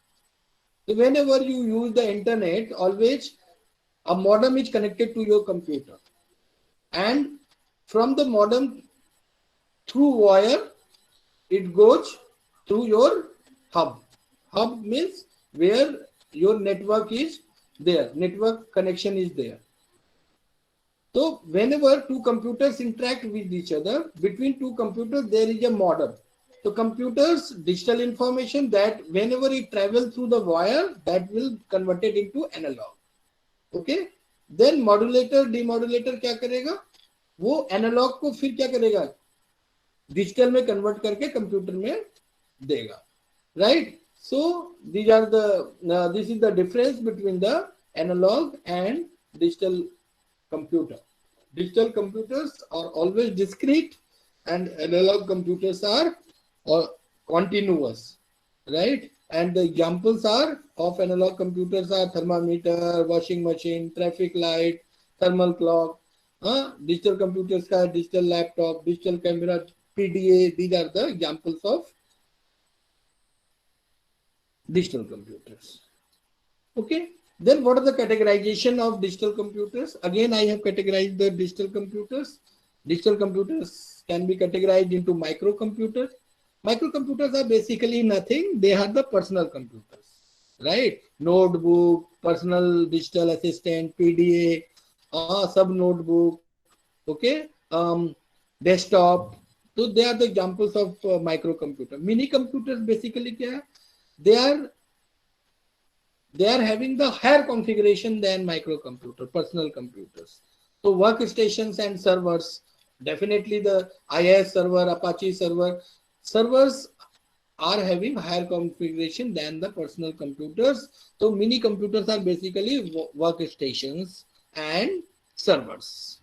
So whenever you use the internet, always a modem is connected to your computer, and from the modem through wire it goes through your hub. Hub means where your network is there, network connection is there. So whenever two computers interact with each other, between two computers there is a modem. So computers digital information that whenever it travels through the wire, that will convert it into analog. Okay, then modulator demodulator क्या करेगा, वो analogue को फिर क्या करेगा, digital में convert करके computer में देगा, right? So these are the this is the difference between the analog and digital computer. Digital computers are always discrete and analog computers are continuous, right? And the examples are of analog computers are thermometer, washing machine, traffic light, thermal clock. Digital computers are digital laptop, digital camera, PDA. These are the examples of digital computers. Okay. Then what are the categorization of digital computers? Again, I have categorized the digital computers. Digital computers can be categorized into microcomputers. Microcomputers are basically nothing. They are the personal computers, right? Notebook, personal digital assistant, PDA, sub notebook, okay, desktop. So they are the examples of microcomputer. Mini computers basically क्या है? They are having the higher configuration than microcomputer, personal computers. So workstations and servers, definitely the IIS server, Apache server, servers are having higher configuration than the personal computers. So mini computers are basically workstations and servers.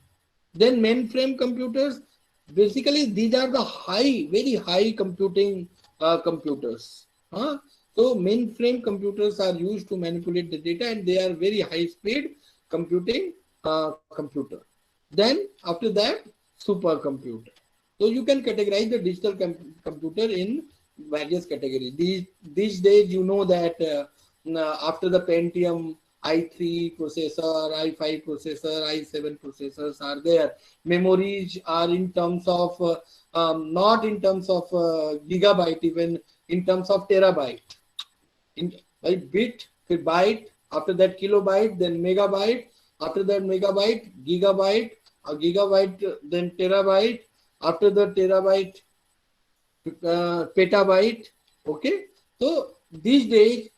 Then mainframe computers, basically these are the very high computing computers. So mainframe computers are used to manipulate the data and they are very high speed computing computer. Then after that, supercomputer. So you can categorize the digital computer in various categories. These days, you know that after the Pentium i3 processor, i5 processor, i7 processors are there. Memories are in terms of, not in terms of gigabyte, even in terms of terabyte. By bit, byte, after that kilobyte, then megabyte, after that megabyte, gigabyte, gigabyte, then terabyte, after the terabyte, petabyte. Okay, so these days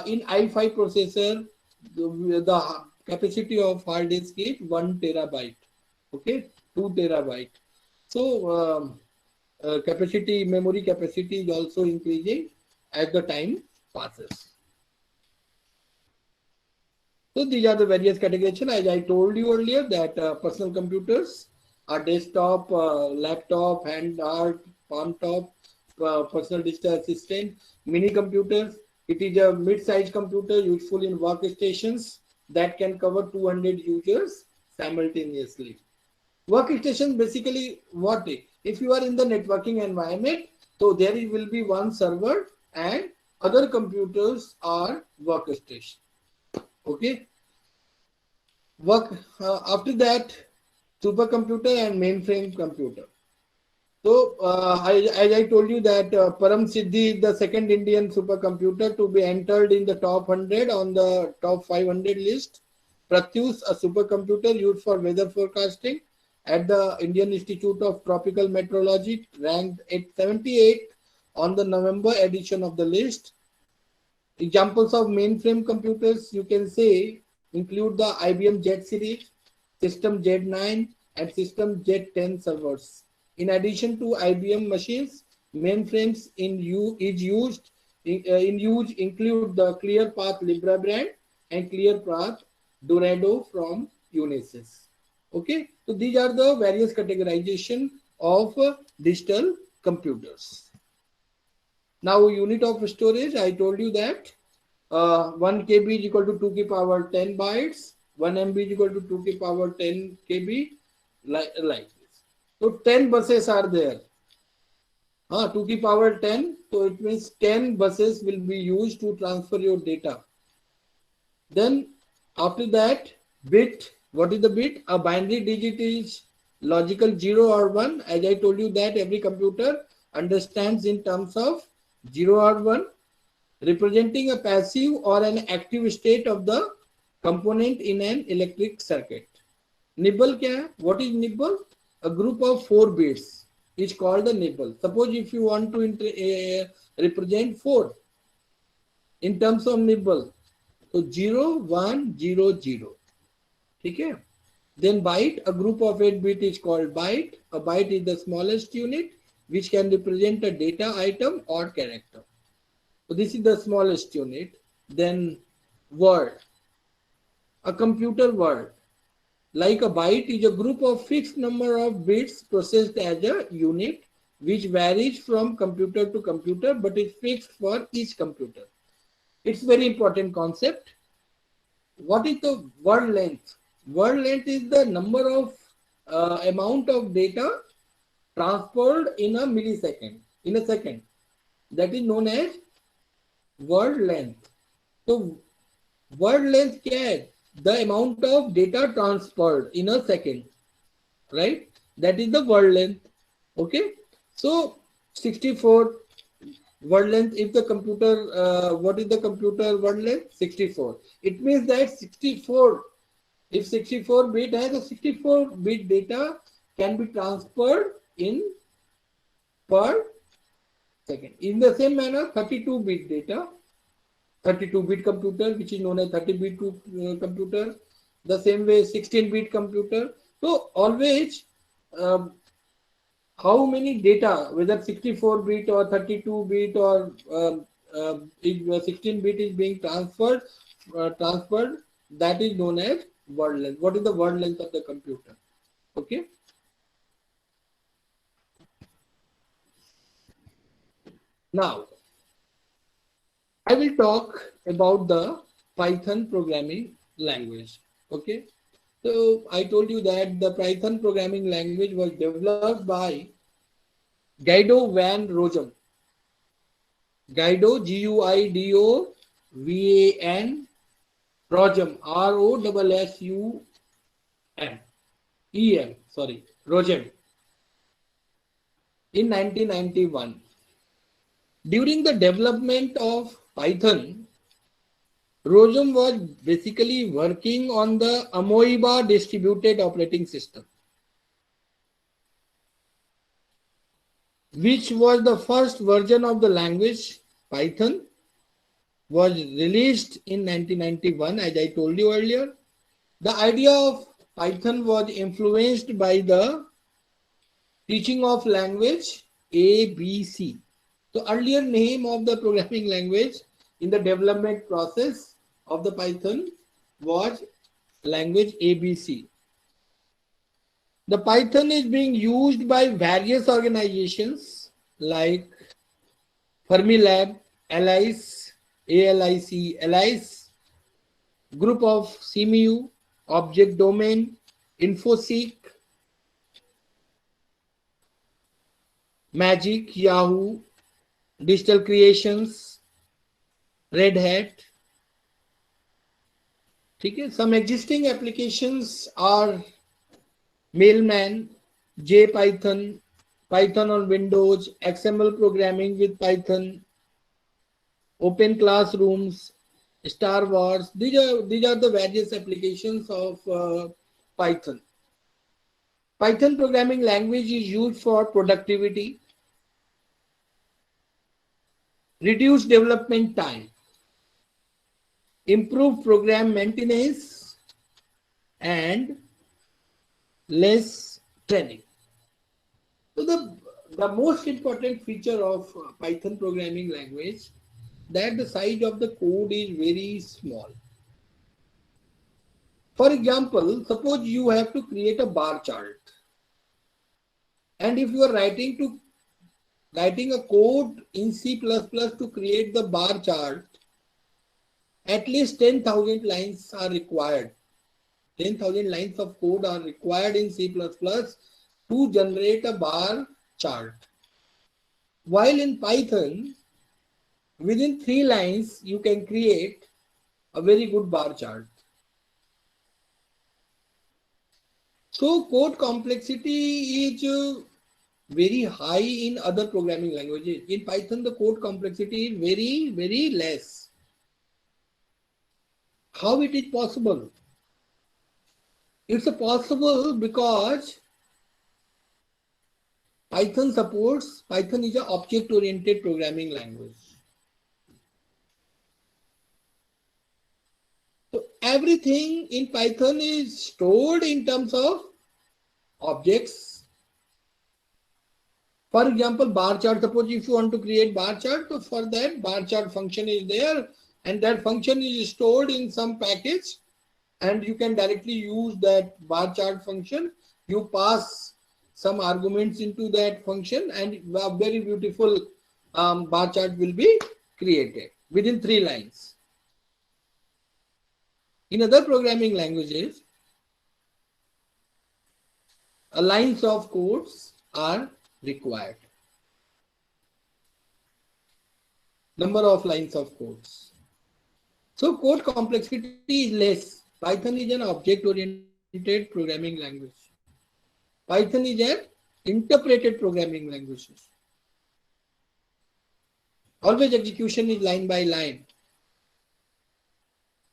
in i5 processor, the capacity of hard disk is 1 terabyte. Okay, 2 terabyte. So capacity, memory capacity is also increasing as the time passes. So these are the various categories. As I told you earlier that personal computers are desktop, laptop, hand art, palm top, personal digital assistant. Mini computers, it is a mid-sized computer useful in workstations that can cover 200 users simultaneously. Workstation basically what? If you are in the networking environment, So there will be one server and other computers are workstation. Okay. After that, supercomputer and mainframe computer. So as I told you that Param Siddhi is the second Indian supercomputer to be entered in the top 100 on the top 500 list. Pratyush, a supercomputer used for weather forecasting at the Indian Institute of Tropical Meteorology, ranked at 78 on the November edition of the list. Examples of mainframe computers you can say include the IBM Jet series, System Z9 and System Z10 servers. In addition to IBM machines, mainframes in use include the ClearPath Libra brand and ClearPath Dorado from Unisys. Okay, so these are the various categorization of digital computers. Now, unit of storage, I told you that 1 KB is equal to 2 to the power 10 bytes, 1 MB is equal to 2 to the power 10 KB, like this. So 10 buses are there. 2 to the power 10, so it means 10 buses will be used to transfer your data. Then after that, bit, what is the bit? A binary digit is logical 0 or 1. As I told you that every computer understands in terms of 0 or 1, representing a passive or an active state of the component in an electric circuit. Nibble kya hai? What is nibble? A group of 4 bits is called the nibble. Suppose if you want to represent 4 in terms of nibble, so 0, 1, 0, 0. Okay? Then byte, a group of 8 bits is called byte. A byte is the smallest unit which can represent a data item or character. So this is the smallest unit. Then word, a computer word. Like a byte is a group of fixed number of bits processed as a unit which varies from computer to computer but is fixed for each computer. It's very important concept. What is the word length? Word length is the number of amount of data transferred in a millisecond, in a second. That is known as word length. So word length kya hai? The amount of data transferred in a second, right? That is the word length. Okay. So 64 word length. If the computer, what is the computer word length? 64. It means that 64. If 64 bit has a 64 bit data can be transferred in per second. In the same manner, 32 bit data, 32-bit computer, which is known as 30-bit computer, the same way 16-bit computer. So always how many data, whether 64-bit or 32-bit or 16-bit is being transferred, that is known as word length. What is the word length of the computer? Okay. Now, I will talk about the Python programming language. Okay. So I told you that the Python programming language was developed by Guido van Rossum. Guido, G-U-I-D-O-V-A-N, Rossum, R-O-S-S-U-M, sorry, Rossum, in 1991. During the development of Python, Rossum was basically working on the Amoeba distributed operating system, which was the first version of the language. Python was released in 1991, as I told you earlier. The idea of Python was influenced by the teaching of language ABC. So earlier name of the programming language in the development process of the Python was language ABC. The Python is being used by various organizations like Fermilab, ALICE, Group of CMU, Object Domain, InfoSeek, Magic, Yahoo, Digital Creations, Red Hat. Okay, some existing applications are Mailman, JPython, Python on Windows, XML programming with Python, Open Classrooms, Star Wars. These are the various applications of Python. Python programming language is used for productivity, reduce development time, improve program maintenance, and less training. So the most important feature of Python programming language that the size of the code is very small. For example, suppose you have to create a bar chart, and if you are writing a code in C++ to create the bar chart, at least 10,000 lines are required. 10,000 lines of code are required in C++ to generate a bar chart. While in Python, within 3 lines, you can create a very good bar chart. So code complexity is very high in other programming languages. In Python, the code complexity is very, very less. How it is possible? It's possible because Python is an object-oriented programming language. So everything in Python is stored in terms of objects. For example, bar chart. Suppose if you want to create bar chart, so for that bar chart function is there, and that function is stored in some package, and you can directly use that bar chart function. You pass some arguments into that function, and a very beautiful bar chart will be created within 3 lines. In other programming languages, lines of codes are required. Number of lines of codes. So code complexity is less. Python is an object-oriented programming language. Python is an interpreted programming language. Always execution is line by line.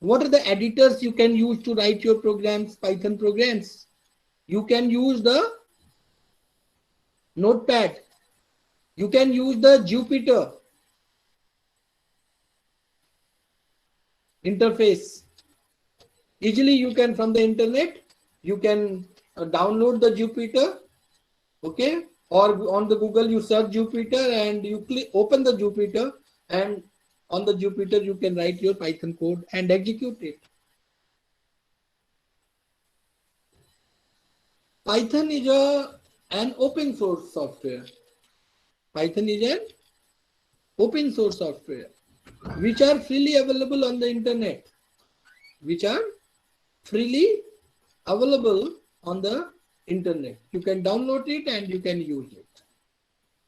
What are the editors you can use to write your programs, Python programs? You can use the Notepad. You can use the Jupyter interface. Easily you can, from the internet, you can download the Jupyter, okay? Or on the Google you search Jupyter and you open the Jupyter, and on the Jupyter you can write your Python code and execute it. Python is an open source software. Python is an open source software which are freely available on the internet. Which are freely available on the internet. You can download it and you can use it.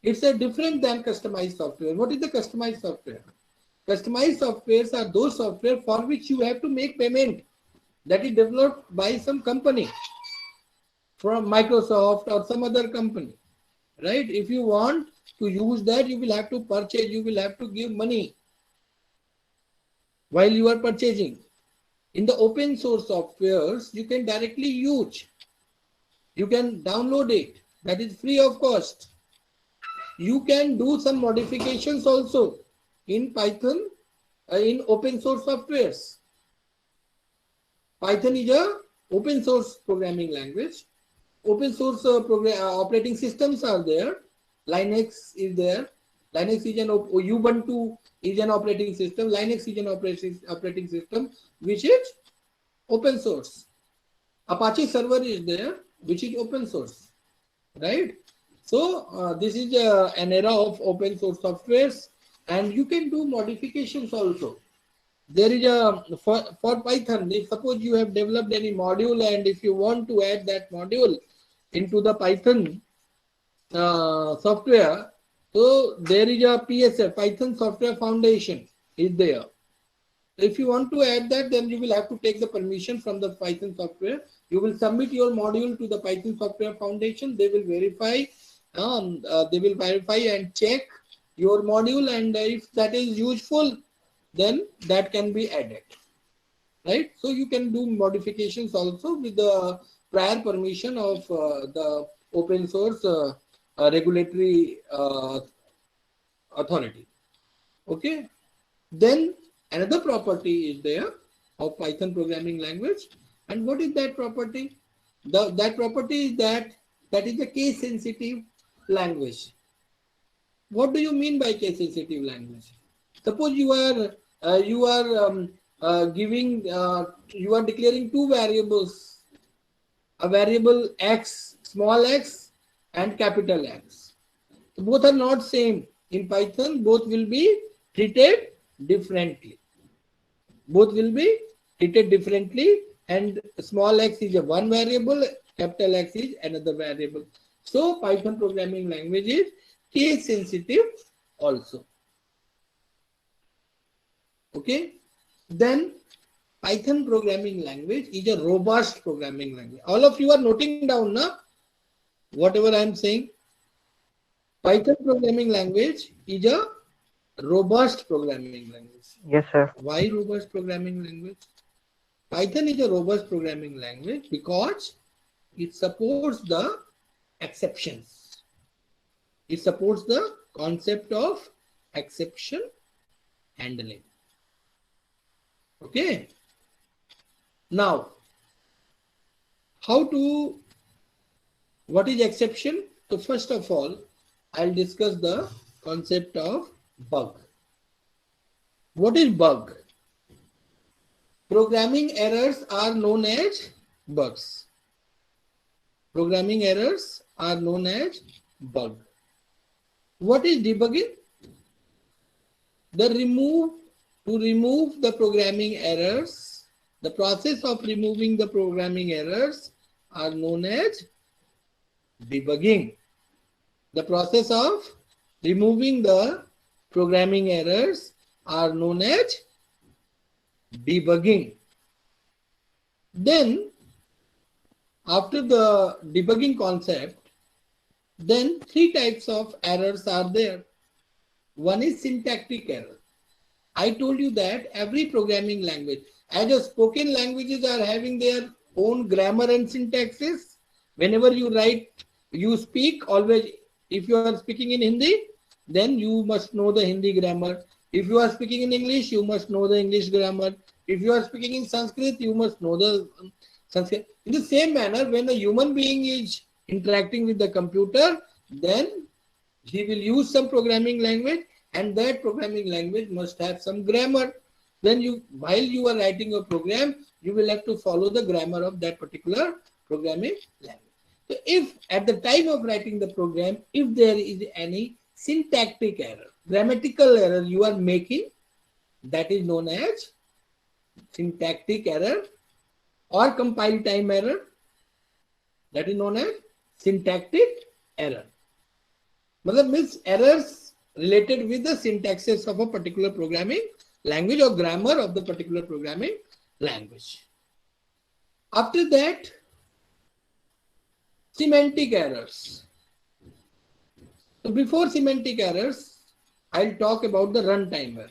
It's a different than customized software. What is the customized software? Customized softwares are those software for which you have to make payment, that is developed by some company, from Microsoft or some other company, right? If you want to use that, you will have to purchase, you will have to give money while you are purchasing. In the open source softwares, you can directly use. You can download it. That is free of cost. You can do some modifications also in Python, in open source softwares. Python is a open source programming language. Open source operating systems are there. Linux is there. Linux is an Ubuntu is an operating system. Linux is an operating system which is open source. Apache server is there, which is open source, right? So this is an era of open source softwares, and you can do modifications also. There is a for Python. If suppose you have developed any module, and if you want to add that module into the Python software, So there is a PSF, Python Software Foundation is there. If you want to add that, then you will have to take the permission from the Python software. You will submit your module to the Python Software Foundation. They will verify and check your module, and if that is useful, then that can be added, right? So you can do modifications also with the prior permission of the open source regulatory authority. Okay. Then another property is there of Python programming language. And what is that property? That property is that is a case sensitive language. What do you mean by case sensitive language? Suppose you are declaring two variables, a variable x, small x, and capital X. Both are not same. In Python, both will be treated differently. Both will be treated differently, and small x is a one variable, capital X is another variable. So Python programming language is case sensitive also. Okay. Then Python programming language is a robust programming language. All of you are noting down now whatever I am saying. Python programming language is a robust programming language. Yes, sir. Why robust programming language? Python is a robust programming language because it supports the exceptions. It supports the concept of exception handling. Okay. Now, what is exception? So first of all, I'll discuss the concept of bug. What is bug? Programming errors are known as bugs. Programming errors are known as bug. What is debugging? To remove the programming errors, the process of removing the programming errors are known as debugging. The process of removing the programming errors are known as debugging. Then, after the debugging concept, then three types of errors are there. One is syntactic error. I told you that every programming language, as a spoken languages are having their own grammar and syntaxes. Whenever you write, you speak, always, if you are speaking in Hindi, then you must know the Hindi grammar. If you are speaking in English, you must know the English grammar. If you are speaking in Sanskrit, you must know the Sanskrit. In the same manner, when a human being is interacting with the computer, then he will use some programming language, and that programming language must have some grammar. Then while you are writing a program, you will have to follow the grammar of that particular programming language. So if at the time of writing the program, if there is any syntactic error, grammatical error you are making, that is known as syntactic error, or compile time error, that is known as syntactic error. Matlab means errors related with the syntaxes of a particular programming language or grammar of the particular programming language. After that, semantic errors. So before semantic errors, I'll talk about the runtime error.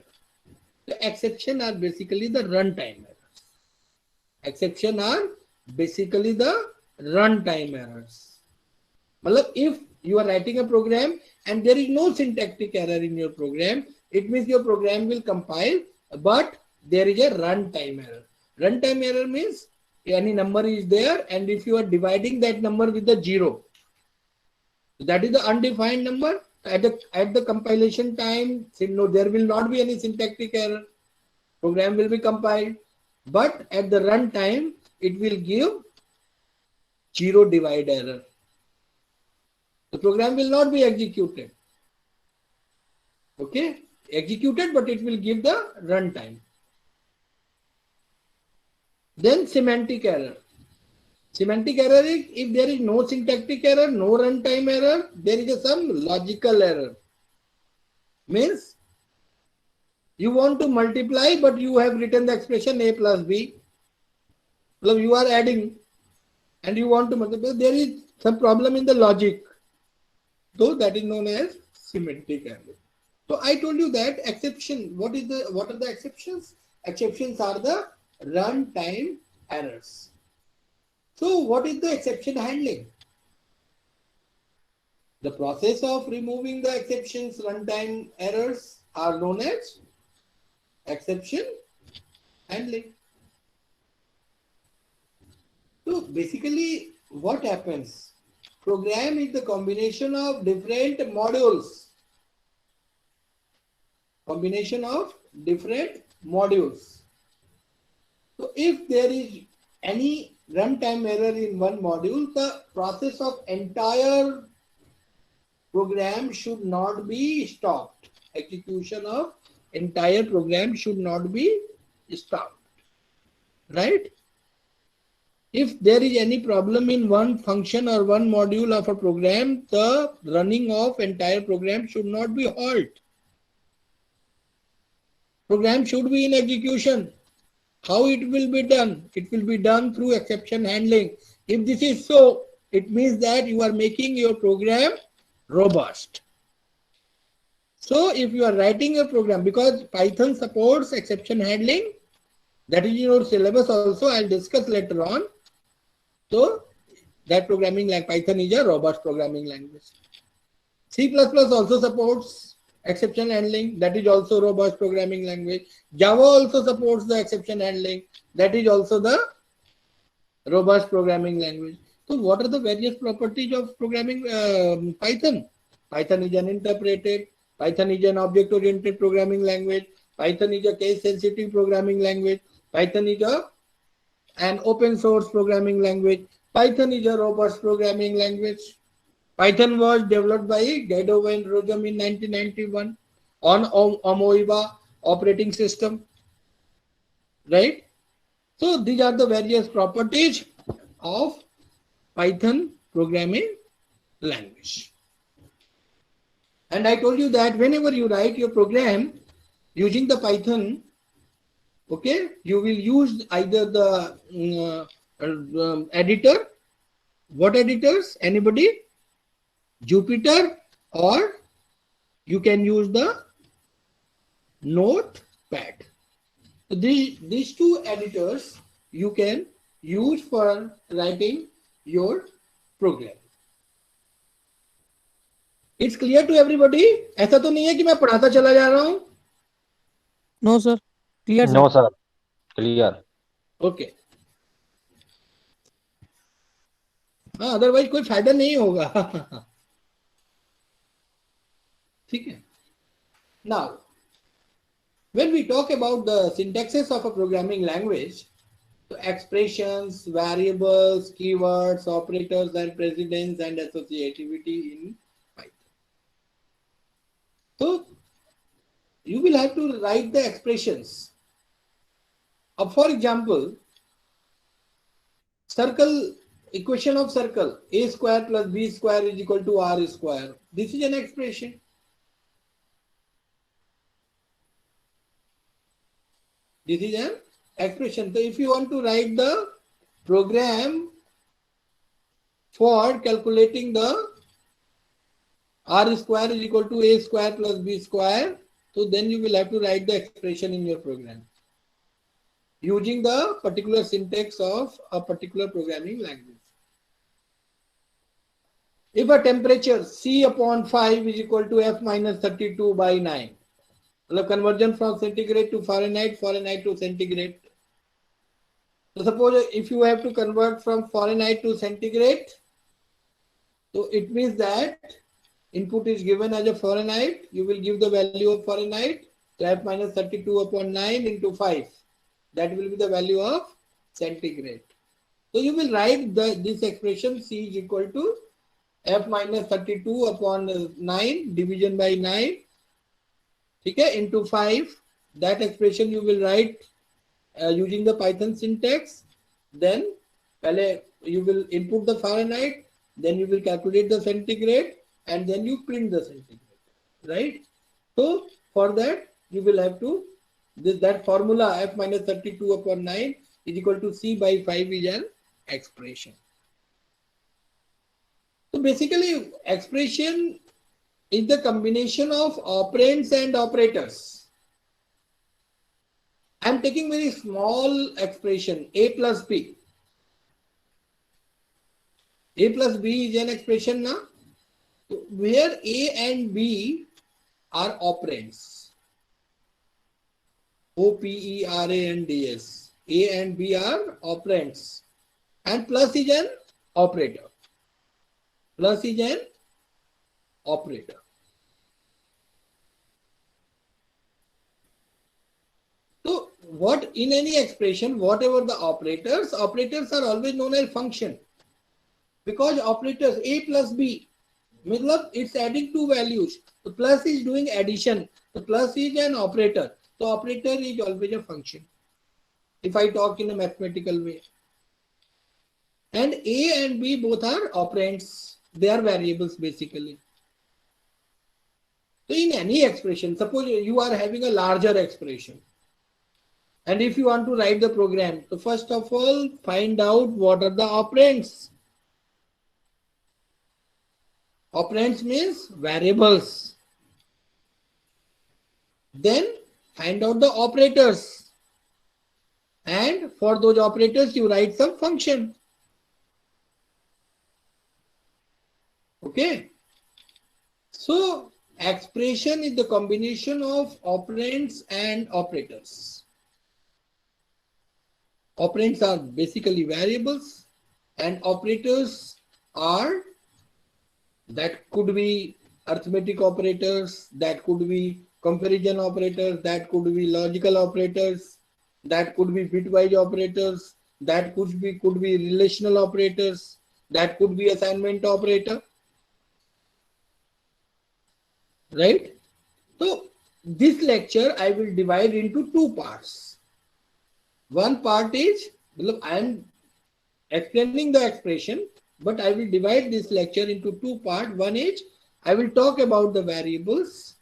The exception are basically the runtime errors. Exception are basically the runtime errors. Matlab if you are writing a program and there is no syntactic error in your program, it means your program will compile, but there is a runtime error. Runtime error means any number is there, and if you are dividing that number with the 0, that is the undefined number. At the compilation time, no, there will not be any syntactic error. Program will be compiled, but at the runtime, it will give 0 divide error. The program will not be executed. Okay, executed, but it will give the runtime. Then semantic error. Semantic error is if there is no syntactic error, no runtime error, there is some logical error. means you want to multiply, but you have written the expression a plus b. So you are adding and you want to multiply. There is some problem in the logic, though that is known as symmetric error. So I told you that exception. What are the exceptions? Exceptions are the runtime errors. So what is the exception handling? The process of removing the exceptions, runtime errors are known as exception handling. So basically what happens? Program is the combination of different modules. Combination of different modules. So if there is any runtime error in one module, the process of entire program should not be stopped. Execution of entire program should not be stopped. Right? If there is any problem in one function or one module of a program, the running of entire program should not be halted. Program should be in execution. How it will be done? It will be done through exception handling. If this is so, it means that you are making your program robust. So if you are writing a program, because Python supports exception handling, that is in your syllabus also, I'll discuss later on. So that programming like Python is a robust programming language. C++ also supports exception handling, that is also robust programming language. Java also supports the exception handling, that is also the robust programming language. So what are the various properties of programming Python? Python is an interpreted, Python is an object-oriented programming language, Python is a case-sensitive programming language, Python is an open source programming language, Python is a robust programming language. Python was developed by Guido van Rossum in 1991 on Amoeba operating system, right? So these are the various properties of Python programming language. And I told you that whenever you write your program using the Python, okay, you will use either the editor. What editors? Anybody? Jupyter, or you can use the Notepad. So these two editors you can use for writing your program. It's clear to everybody? ऐसा तो नहीं है कि मैं पढ़ाता चला जा रहा हूं? No sir, clear sir. No sir, clear. Okay. हाँ, अदरवाइज कोई फायदा नहीं होगा. ठीक है. Now, when we talk about the syntaxes of a programming language, so expressions, variables, keywords, operators, and precedence and associativity in Python. So you will have to write the expressions. For example, circle, equation of circle, a square plus b square is equal to r square. This is an expression. This is an expression. So if you want to write the program for calculating the r square is equal to a square plus b square, so then you will have to write the expression in your program using the particular syntax of a particular programming language. If a temperature C upon 5 is equal to F minus 32 by 9, the conversion from centigrade to Fahrenheit, Fahrenheit to centigrade. So suppose if you have to convert from Fahrenheit to centigrade, so it means that input is given as a Fahrenheit, you will give the value of Fahrenheit, so F minus 32 upon 9 into 5. That will be the value of centigrade. So you will write this expression C is equal to F minus 32 upon 9 division by 9, okay, into 5. That expression you will write using the Python syntax. Then you will input the Fahrenheit, then you will calculate the centigrade, and then you print the centigrade, right? So for that, you will have to, that formula f minus 32 upon 9 is equal to c by 5 is an expression. So basically, expression is the combination of operands and operators. I am taking very small expression, a plus b. A plus b is an expression now, where a and b are operands. O-P-E-R-A-N-D-S. A and B are operands. And plus is an operator. Plus is an operator. So what in any expression, whatever the operators are always known as function. Because operators A plus B, it's adding two values. The plus is doing addition. The plus is an operator. So operator is always a function. If I talk in a mathematical way. And A and B both are operands. They are variables basically. So in any expression, suppose you are having a larger expression. And if you want to write the program, so first of all, find out what are the operands. Operands means variables. Then find out the operators. And for those operators, you write some function. Okay. So expression is the combination of operands and operators. Operands are basically variables and operators are, that could be arithmetic operators, that could be comparison operators, that could be logical operators, that could be bitwise operators, that could be relational operators, that could be assignment operator. Right? So this lecture I will divide into two parts. One part is, I am explaining the expression, but I will divide this lecture into two parts. One is I will talk about the variables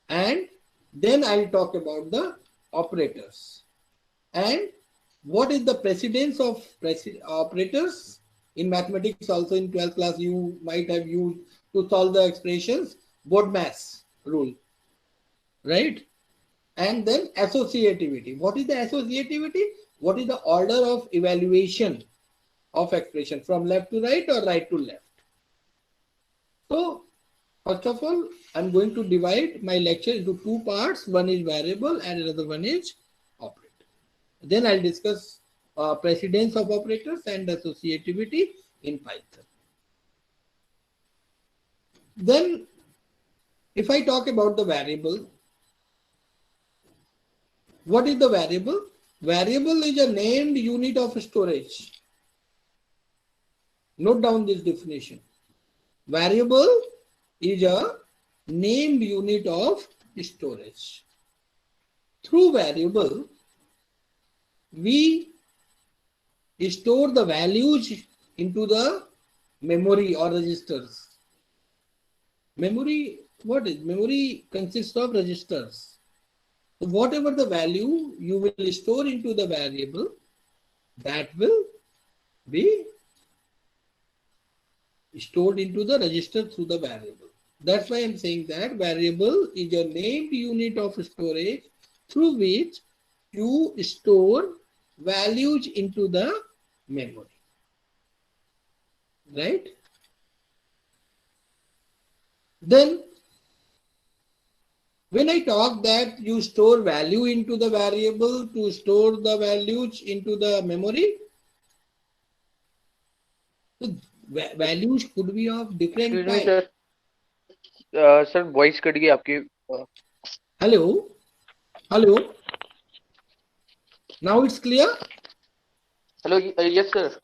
and then I will talk about the operators. And what is the precedence of operators? In mathematics also in 12th class you might have used to solve the expressions, BODMAS rule, right? And then associativity. What is the associativity? What is the order of evaluation of expression, from left to right or right to left? So first of all, I'm going to divide my lecture into two parts. One is variable and another one is operator. Then I'll discuss precedence of operators and associativity in Python. Then if I talk about the variable, what is the variable? Variable is a named unit of storage. Note down this definition. Variable is a named unit of storage. Through variable, we store the values into the memory or registers. Memory, what is? Memory consists of registers. So whatever the value you will store into the variable, that will be stored into the register through the variable. That's why I'm saying that variable is a named unit of storage through which you store values into the memory. Right? Then when I talk that you store value into the variable to store the values into the memory, so values could be of different types. Sir voice cut गई आपकी. Hello. Now it's clear. Hello. Yes sir.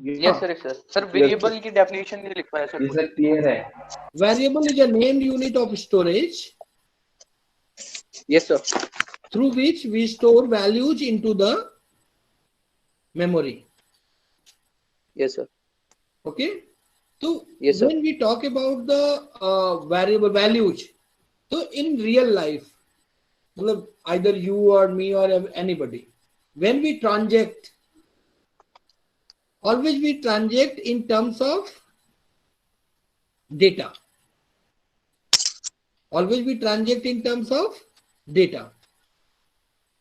Yes sir. Sir variable की definition नहीं लिख पाया sir. Sir clear है. Variable is a named unit of storage. Yes sir. Through which we store values into the memory. Yes sir. Okay. So yes, sir. when we talk about the variable values, So in real life, either you or me or anybody, when we transact, always we transact in terms of data. Always we transact in terms of data.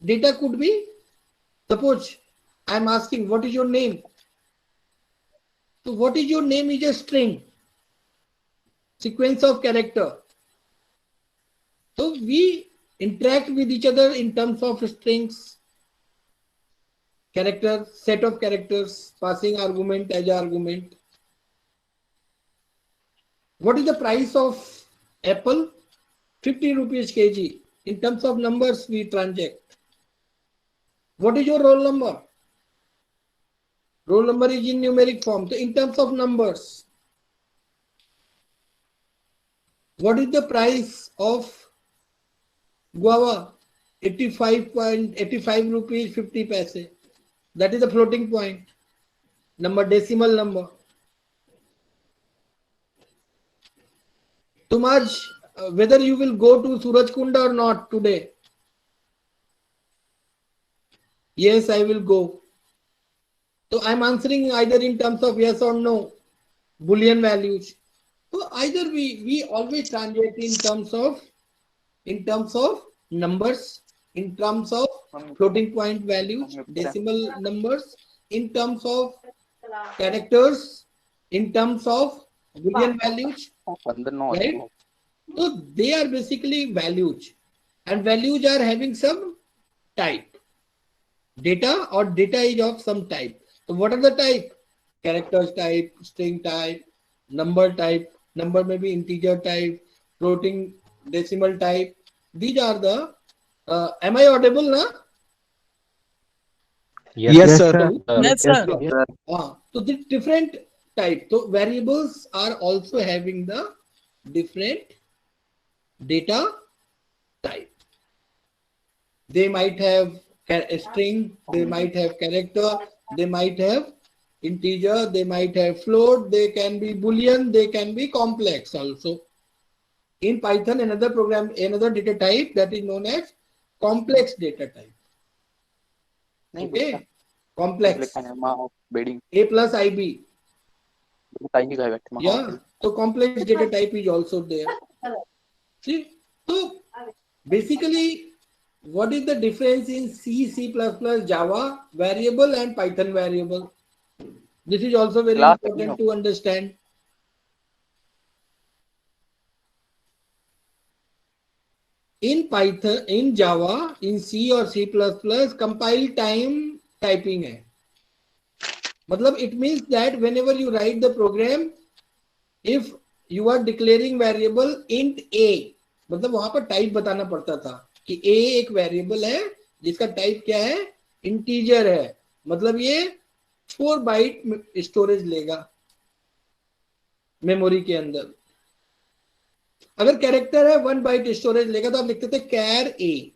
Data could be, suppose I'm asking, what is your name? So what is your name is a string, sequence of character. So we interact with each other in terms of strings, character, set of characters, passing argument as argument. What is the price of apple? 50 rupees kg. In terms of numbers, we transact. What is your roll number? Roll number is in numeric form. So in terms of numbers, what is the price of guava? 85 rupees 50 paise. That is the floating point number, decimal number. Tumaj, whether you will go to Surajkunda or not today? Yes, I will go. So I'm answering either in terms of yes or no, Boolean values. So either we always translate in terms of numbers, in terms of floating point values, decimal numbers, in terms of characters, in terms of Boolean values, right? So they are basically values, and values are having some type. Data or data is of some type. So what are the type? Characters type, string type, number type. Number may be integer type, floating decimal type. These are the. Am I audible now? Yes, sir. Yes, sir. So the different type. So variables are also having the different data type. They might have a string, they might have character, they might have integer, they might have float, they can be Boolean, they can be complex also. In Python, another data type that is known as complex data type. Okay, complex. A plus IB. Yeah, so complex data type is also there. See, so basically, what is the difference in C, C++, Java variable and Python variable? This is also very important to understand. In Python, in Java, in C or C++, compile time typing है. मतलब it means that whenever you write the program, if you are declaring variable int a, मतलब वहां पर type बताना पड़ता था कि a एक वेरिएबल है जिसका टाइप क्या है, इंटीजर है, मतलब ये 4 बाइट स्टोरेज लेगा मेमोरी के अंदर. अगर कैरेक्टर है 1 बाइट स्टोरेज लेगा तो आप लिखते थे कैर ए.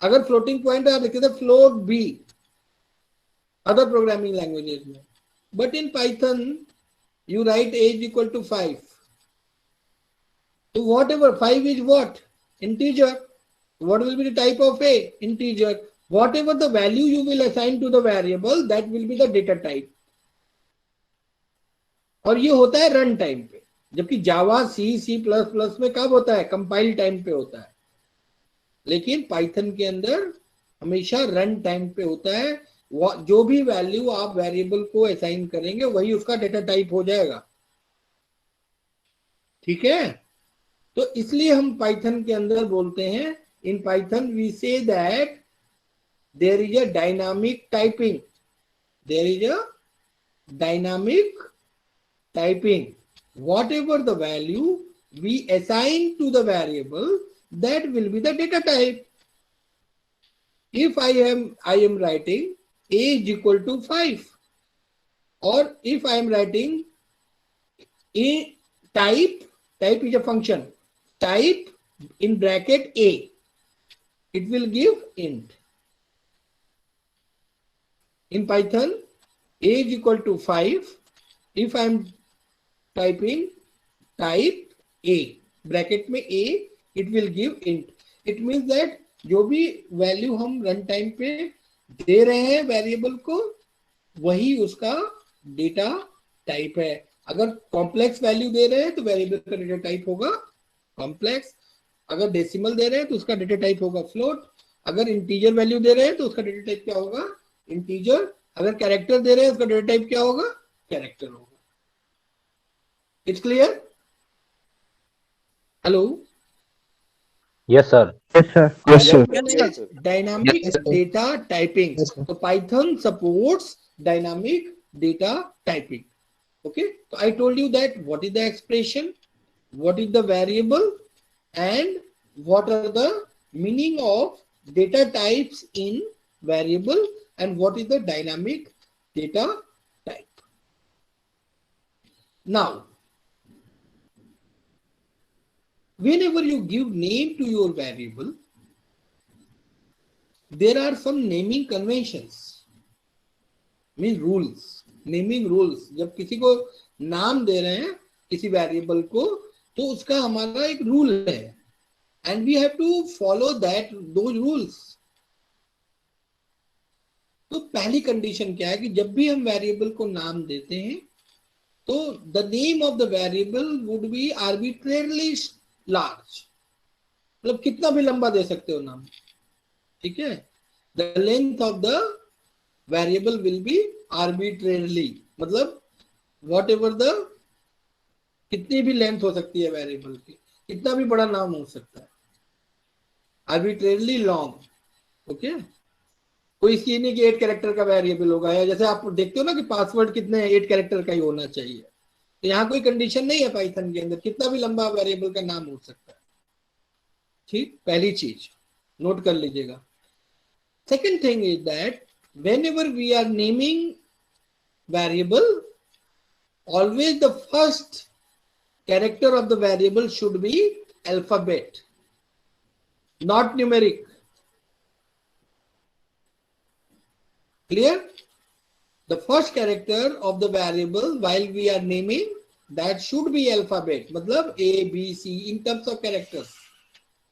अगर फ्लोटिंग पॉइंट है आप लिखते थे float B, other programming languages में. But in Python you write a is equal to 5. So whatever 5 is what? Integer. What will be the type of a? Integer. Whatever the value you will assign to the variable, that will be the data type. और ये होता है run time पे, जबकि जावा सी C plus plus में कब होता है? कंपाइल टाइम पे होता है. लेकिन पाइथन के अंदर हमेशा रन टाइम पे होता है. जो भी वैल्यू आप वेरिएबल को असाइन करेंगे वही उसका डेटा टाइप हो जाएगा. ठीक है, तो इसलिए हम पाइथन के अंदर बोलते हैं, in Python we say that there is a dynamic typing. There is a dynamic typing. whatever the value we assign to the variable, that will be the data type. If I am writing a is equal to 5, or if I am writing a type is a function, type in bracket a, it will give int. In Python, a is equal to 5. If I am typing type a, bracket में a, it will give int. It means that जो भी value हम run time पे दे रहे हैं variable को, वही उसका डेटा टाइप है. अगर कॉम्प्लेक्स वैल्यू दे रहे हैं तो वेरिएबल का डेटा टाइप होगा कॉम्प्लेक्स. अगर डेसिमल दे रहे हैं तो उसका डेटा टाइप होगा फ्लोट. अगर इंटीजर वैल्यू दे रहे हैं तो उसका डेटा टाइप क्या होगा? इंटीजर. अगर कैरेक्टर दे रहे हैं उसका डेटा टाइप क्या होगा? कैरेक्टर होगा. It's clear? Hello? Yes, sir. yes sir. Dynamic data typing. So Python supports dynamic data typing. Okay, so I told you that what is the expression, what is the variable, and what are the meaning of data types in variable, and what is the dynamic data type. Now, whenever you give name to your variable, there are some naming conventions, means rules. Naming rules. जब किसी को नाम दे रहे हैं किसी variable को, तो उसका हमारा एक रूल है, and we have to follow that those rules. तो पहली कंडीशन क्या है कि जब भी हम वेरिएबल को नाम देते हैं तो the name of the variable would be arbitrarily large. मतलब कितना भी लंबा दे सकते हो नाम, ठीक है. The length of the variable will be arbitrarily, मतलब वॉट एवर द, कितनी भी लेंथ हो सकती है वेरिएबल की, कितना भी बड़ा नाम हो सकता है, आर्बिट्रेरली लॉन्ग. ओके, कोई इसकी नहीं कि 8 कैरेक्टर का वेरिएबल होगा, या जैसे आप देखते हो ना कि पासवर्ड कितने 8 कैरेक्टर का ही होना चाहिए. तो यहाँ कोई कंडीशन नहीं है पाइथन के अंदर, कितना भी लंबा वेरिएबल का नाम हो सकता है. ठीक, पहली चीज नोट कर लीजिएगा. Second thing is that whenever we are naming variable, always the first character of the variable should be alphabet, not numeric. Clear? The first character of the variable while we are naming, that should be alphabet, matlab A, B, C in terms of characters,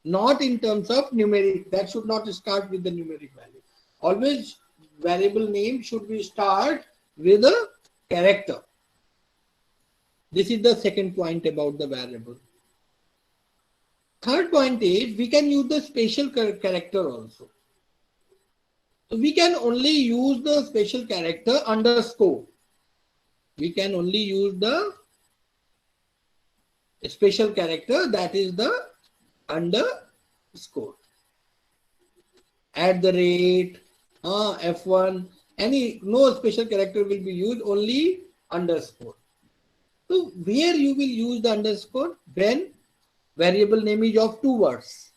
not in terms of numeric. That should not start with the numeric value. Always variable name should be start with a character. This is the second point about the variable. Third point is we can use the special character also. So we can only use the special character underscore. We can only use the special character, that is the underscore. At the rate, F1, no special character will be used, only underscore. So where you will use the underscore? When variable name is of 2 words.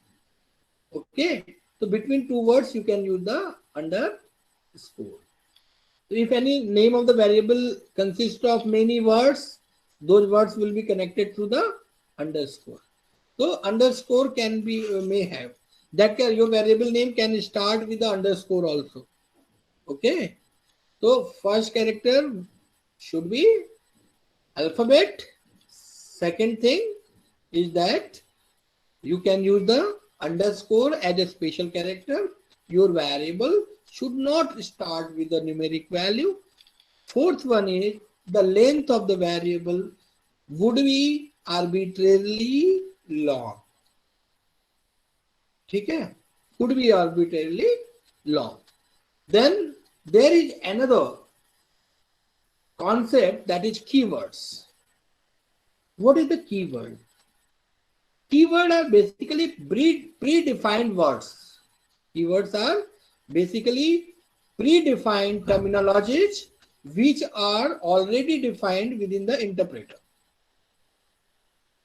Okay, so between 2 words you can use the underscore. So if any name of the variable consists of many words, those words will be connected through the underscore. So underscore can be may have. That your variable name can start with the underscore also. Okay, so first character should be alphabet. Second thing is that you can use the underscore as a special character. Your variable should not start with the numeric value. Fourth one is the length of the variable would be arbitrarily long. Okay, could be arbitrarily long. Then there is another concept, that is keywords. What is the keyword? Keywords are basically predefined words. Keywords are basically predefined terminologies which are already defined within the interpreter.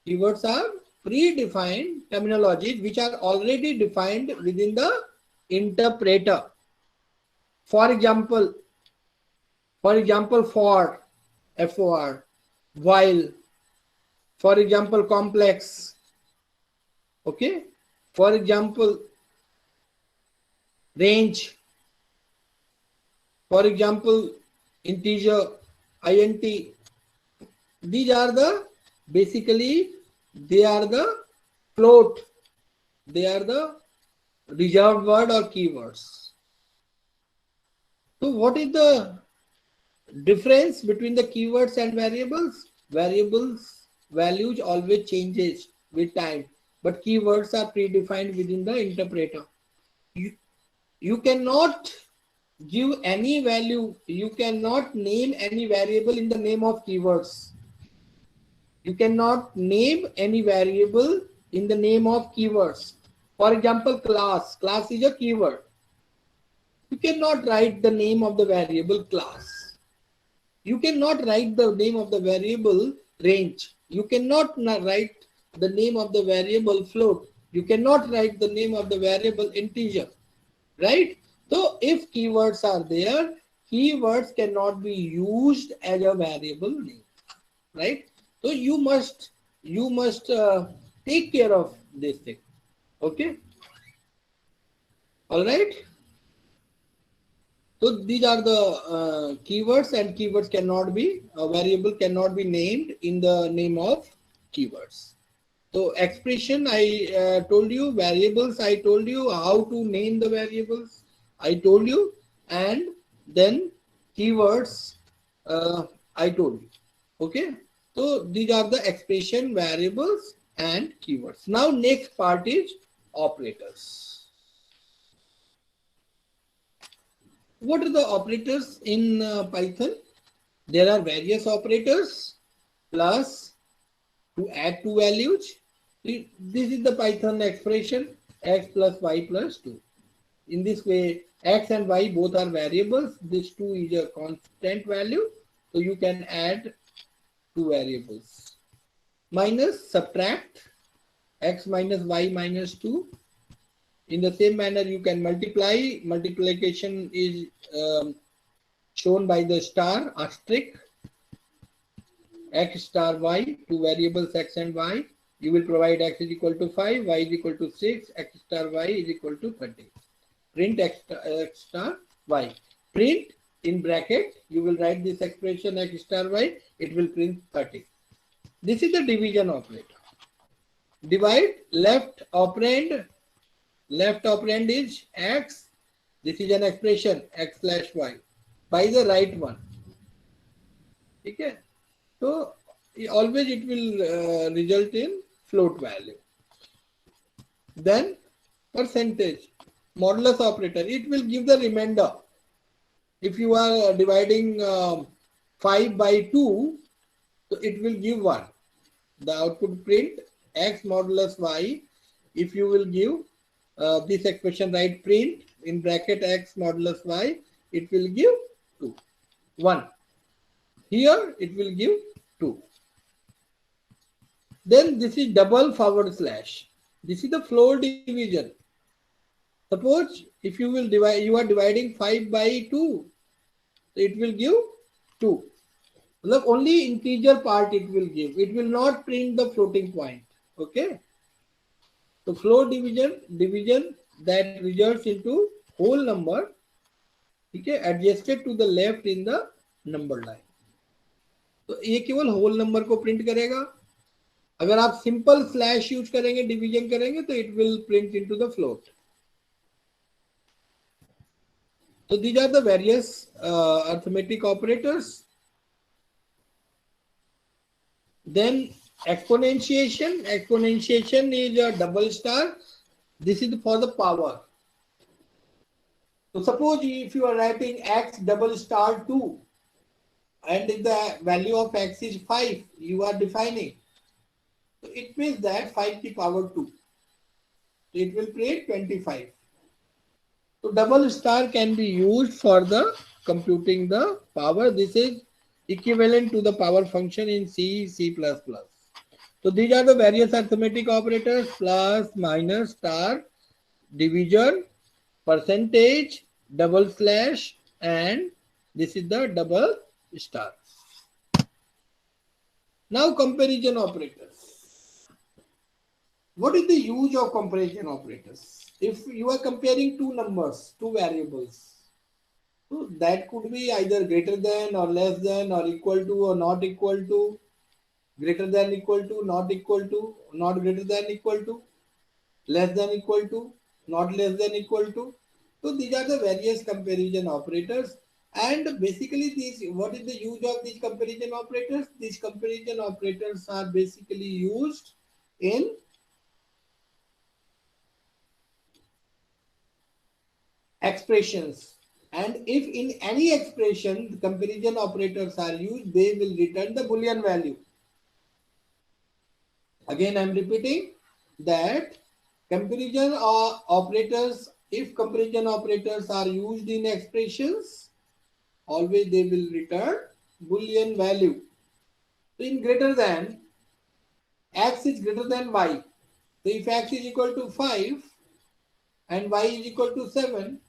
Keywords are predefined terminologies which are already defined within the interpreter. For example, for, F-O-R, while, for example, complex. Okay, for example, range, for example, integer, int. These are the basically they are the float. They are the reserved word or keywords. So what is the difference between the keywords and variables? Variables values always changes with time, but keywords are predefined within the interpreter. You cannot give any value, you cannot name any variable in the name of keywords. You cannot name any variable in the name of keywords. For example, class. Class is a keyword. You cannot write the name of the variable class. You cannot write the name of the variable range. You cannot write the name of the variable float. You cannot write the name of the variable integer. Right? So if keywords are there, keywords cannot be used as a variable name. Right? So you must take care of this thing. Okay? All right? So these are the keywords, and keywords cannot be, a variable cannot be named in the name of keywords. So expression, I told you, variables, I told you how to name the variables, I told you, and then keywords, I told you. Okay. So these are the expression, variables and keywords. Now next part is operators. What are the operators in Python? There are various operators plus to add two values. This is the Python expression, x plus y plus 2. In this way, x and y both are variables. This 2 is a constant value. So you can add two variables. Minus, subtract, x minus y minus 2. In the same manner, you can multiply. Multiplication is shown by the star, asterisk, x star y, two variables x and y. You will provide x is equal to 5, y is equal to 6, x star y is equal to 30. Print x star y. Print in bracket, you will write this expression x star y, it will print 30. This is the division operator. Divide, left operand is x. This is an expression x slash y by the right one. Okay. So always it will result in float value. Then percentage, modulus operator, it will give the remainder. If you are dividing 5 by 2, so it will give 1. The output print x modulus y. If you will give this expression, right, print in bracket x modulus y, it will give 2. 1. Here it will give 2. Then this is double forward slash. This is the floor division. Suppose if you will divide, you are dividing 5 by 2, so it will give 2. Look, only integer part it will give. It will not print the floating point. Okay. So floor division that results into whole number, okay, adjusted to the left in the number line. तो ये केवल whole number को print करेगा. अगर आप simple slash use करेंगे, division करेंगे, तो it will print into the float. So these are the various arithmetic operators. Then exponentiation. Exponentiation is a double star. This is for the power. So suppose if you are writing x double star 2 and if the value of x is 5, you are defining. So it means that 5 to the power 2. So it will print 25. So double star can be used for the computing the power. This is equivalent to the power function in C, C++. So these are the various arithmetic operators: plus, minus, star, division, percentage, double slash, and this is the double star. Now comparison operators. What is the use of comparison operators? If you are comparing two numbers, two variables, so that could be either greater than or less than or equal to or not equal to. greater than equal to, not greater than equal to, less than equal to, not less than equal to. So these are the various comparison operators. And basically these, what is the use of these comparison operators? These comparison operators are basically used in expressions. And if in any expression the comparison operators are used, they will return the Boolean value. Again, I am repeating that comparison operators, if comparison operators are used in expressions, always they will return Boolean value. So in greater than, x is greater than y. So if x is equal to 5 and y is equal to 7,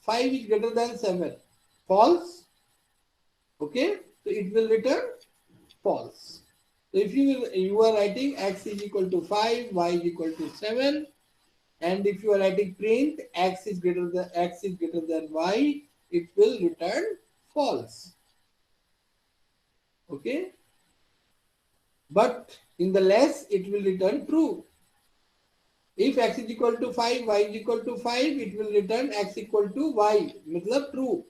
5 is greater than 7. False. Okay. So it will return false. So if you are writing x is equal to 5, y is equal to 7, and if you are writing print x is greater than y, it will return false. Okay. But in the less, it will return true. If x is equal to 5, y is equal to 5, it will return x equal to y, matlab true.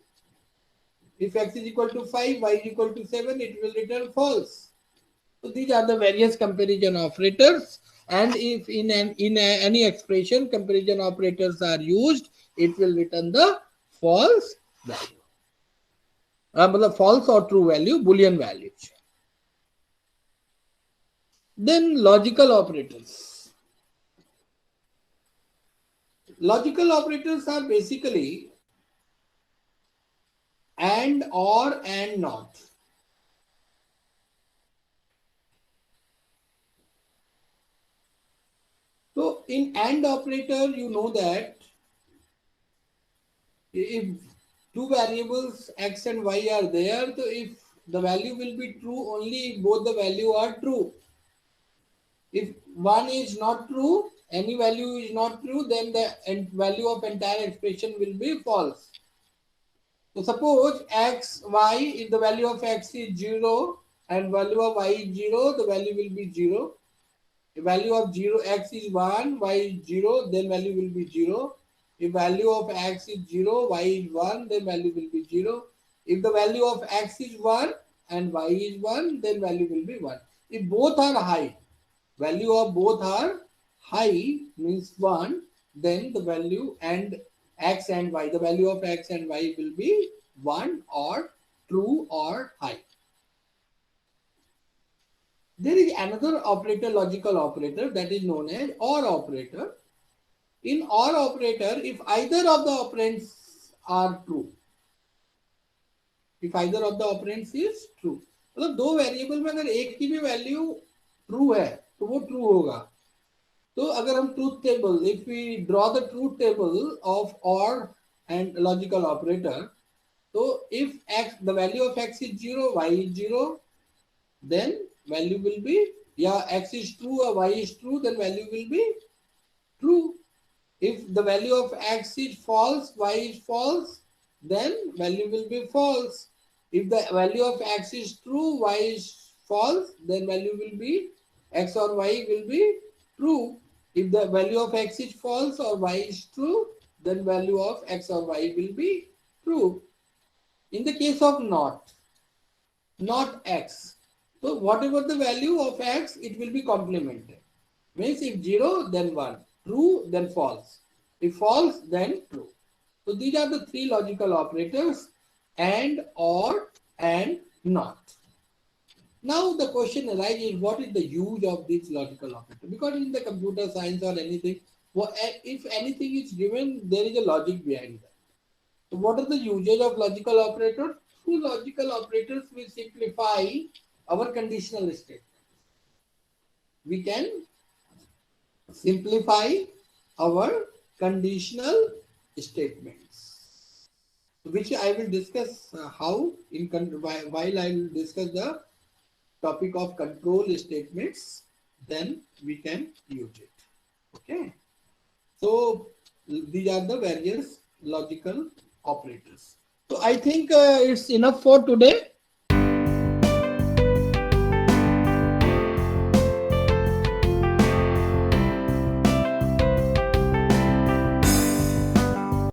If x is equal to 5, y is equal to 7, it will return false. So these are the various comparison operators. And if in any expression comparison operators are used, it will return the false value. False or true value, Boolean values. Then logical operators. Logical operators are basically and, or, and not. So in AND operator, you know that if two variables x and y are there, so if the value will be true only if both the value are true. If one is not true, any value is not true, then the value of entire expression will be false. So suppose x, y, if the value of x is 0 and value of y is 0, the value will be 0. If value of 0, x is 1, y is 0, then value will be 0. If value of x is 0, y is 1, then value will be 0. If the value of x is 1 and y is 1, then value will be 1. If both are high, value of both are high means 1, then the value and x and y, the value of x and y will be 1 or true or high. There is another operator, logical operator, that is known as OR operator. In OR operator, if either of the operands are true, if either of the operands is true, मतलब दो variable में अगर एक की भी value true है तो वो ट्रू होगा. तो अगर हम truth table, if we draw the truth table of OR and logical operator, so if x, the value of x is 0, y is 0, then value will be, x is true or y is true, then value will be true. If the value of x is false, y is false, then value will be false. If the value of x is true, y is false, then value will be, x or y will be true. If the value of x is false or y is true, then value of x or y will be true. In the case of not x, so whatever the value of x, it will be complemented. Means if 0, then 1. True, then false. If false, then true. So these are the three logical operators, and, or, and not. Now the question arises, what is the use of this logical operator? Because in the computer science or anything, if anything is given, there is a logic behind that. So what are the uses of logical operators? Through logical operators, we simplify our conditional statement. We can simplify our conditional statements, which I will discuss how while I will discuss the topic of control statements, then we can use it. Okay. So these are the various logical operators. So I think it's enough for today.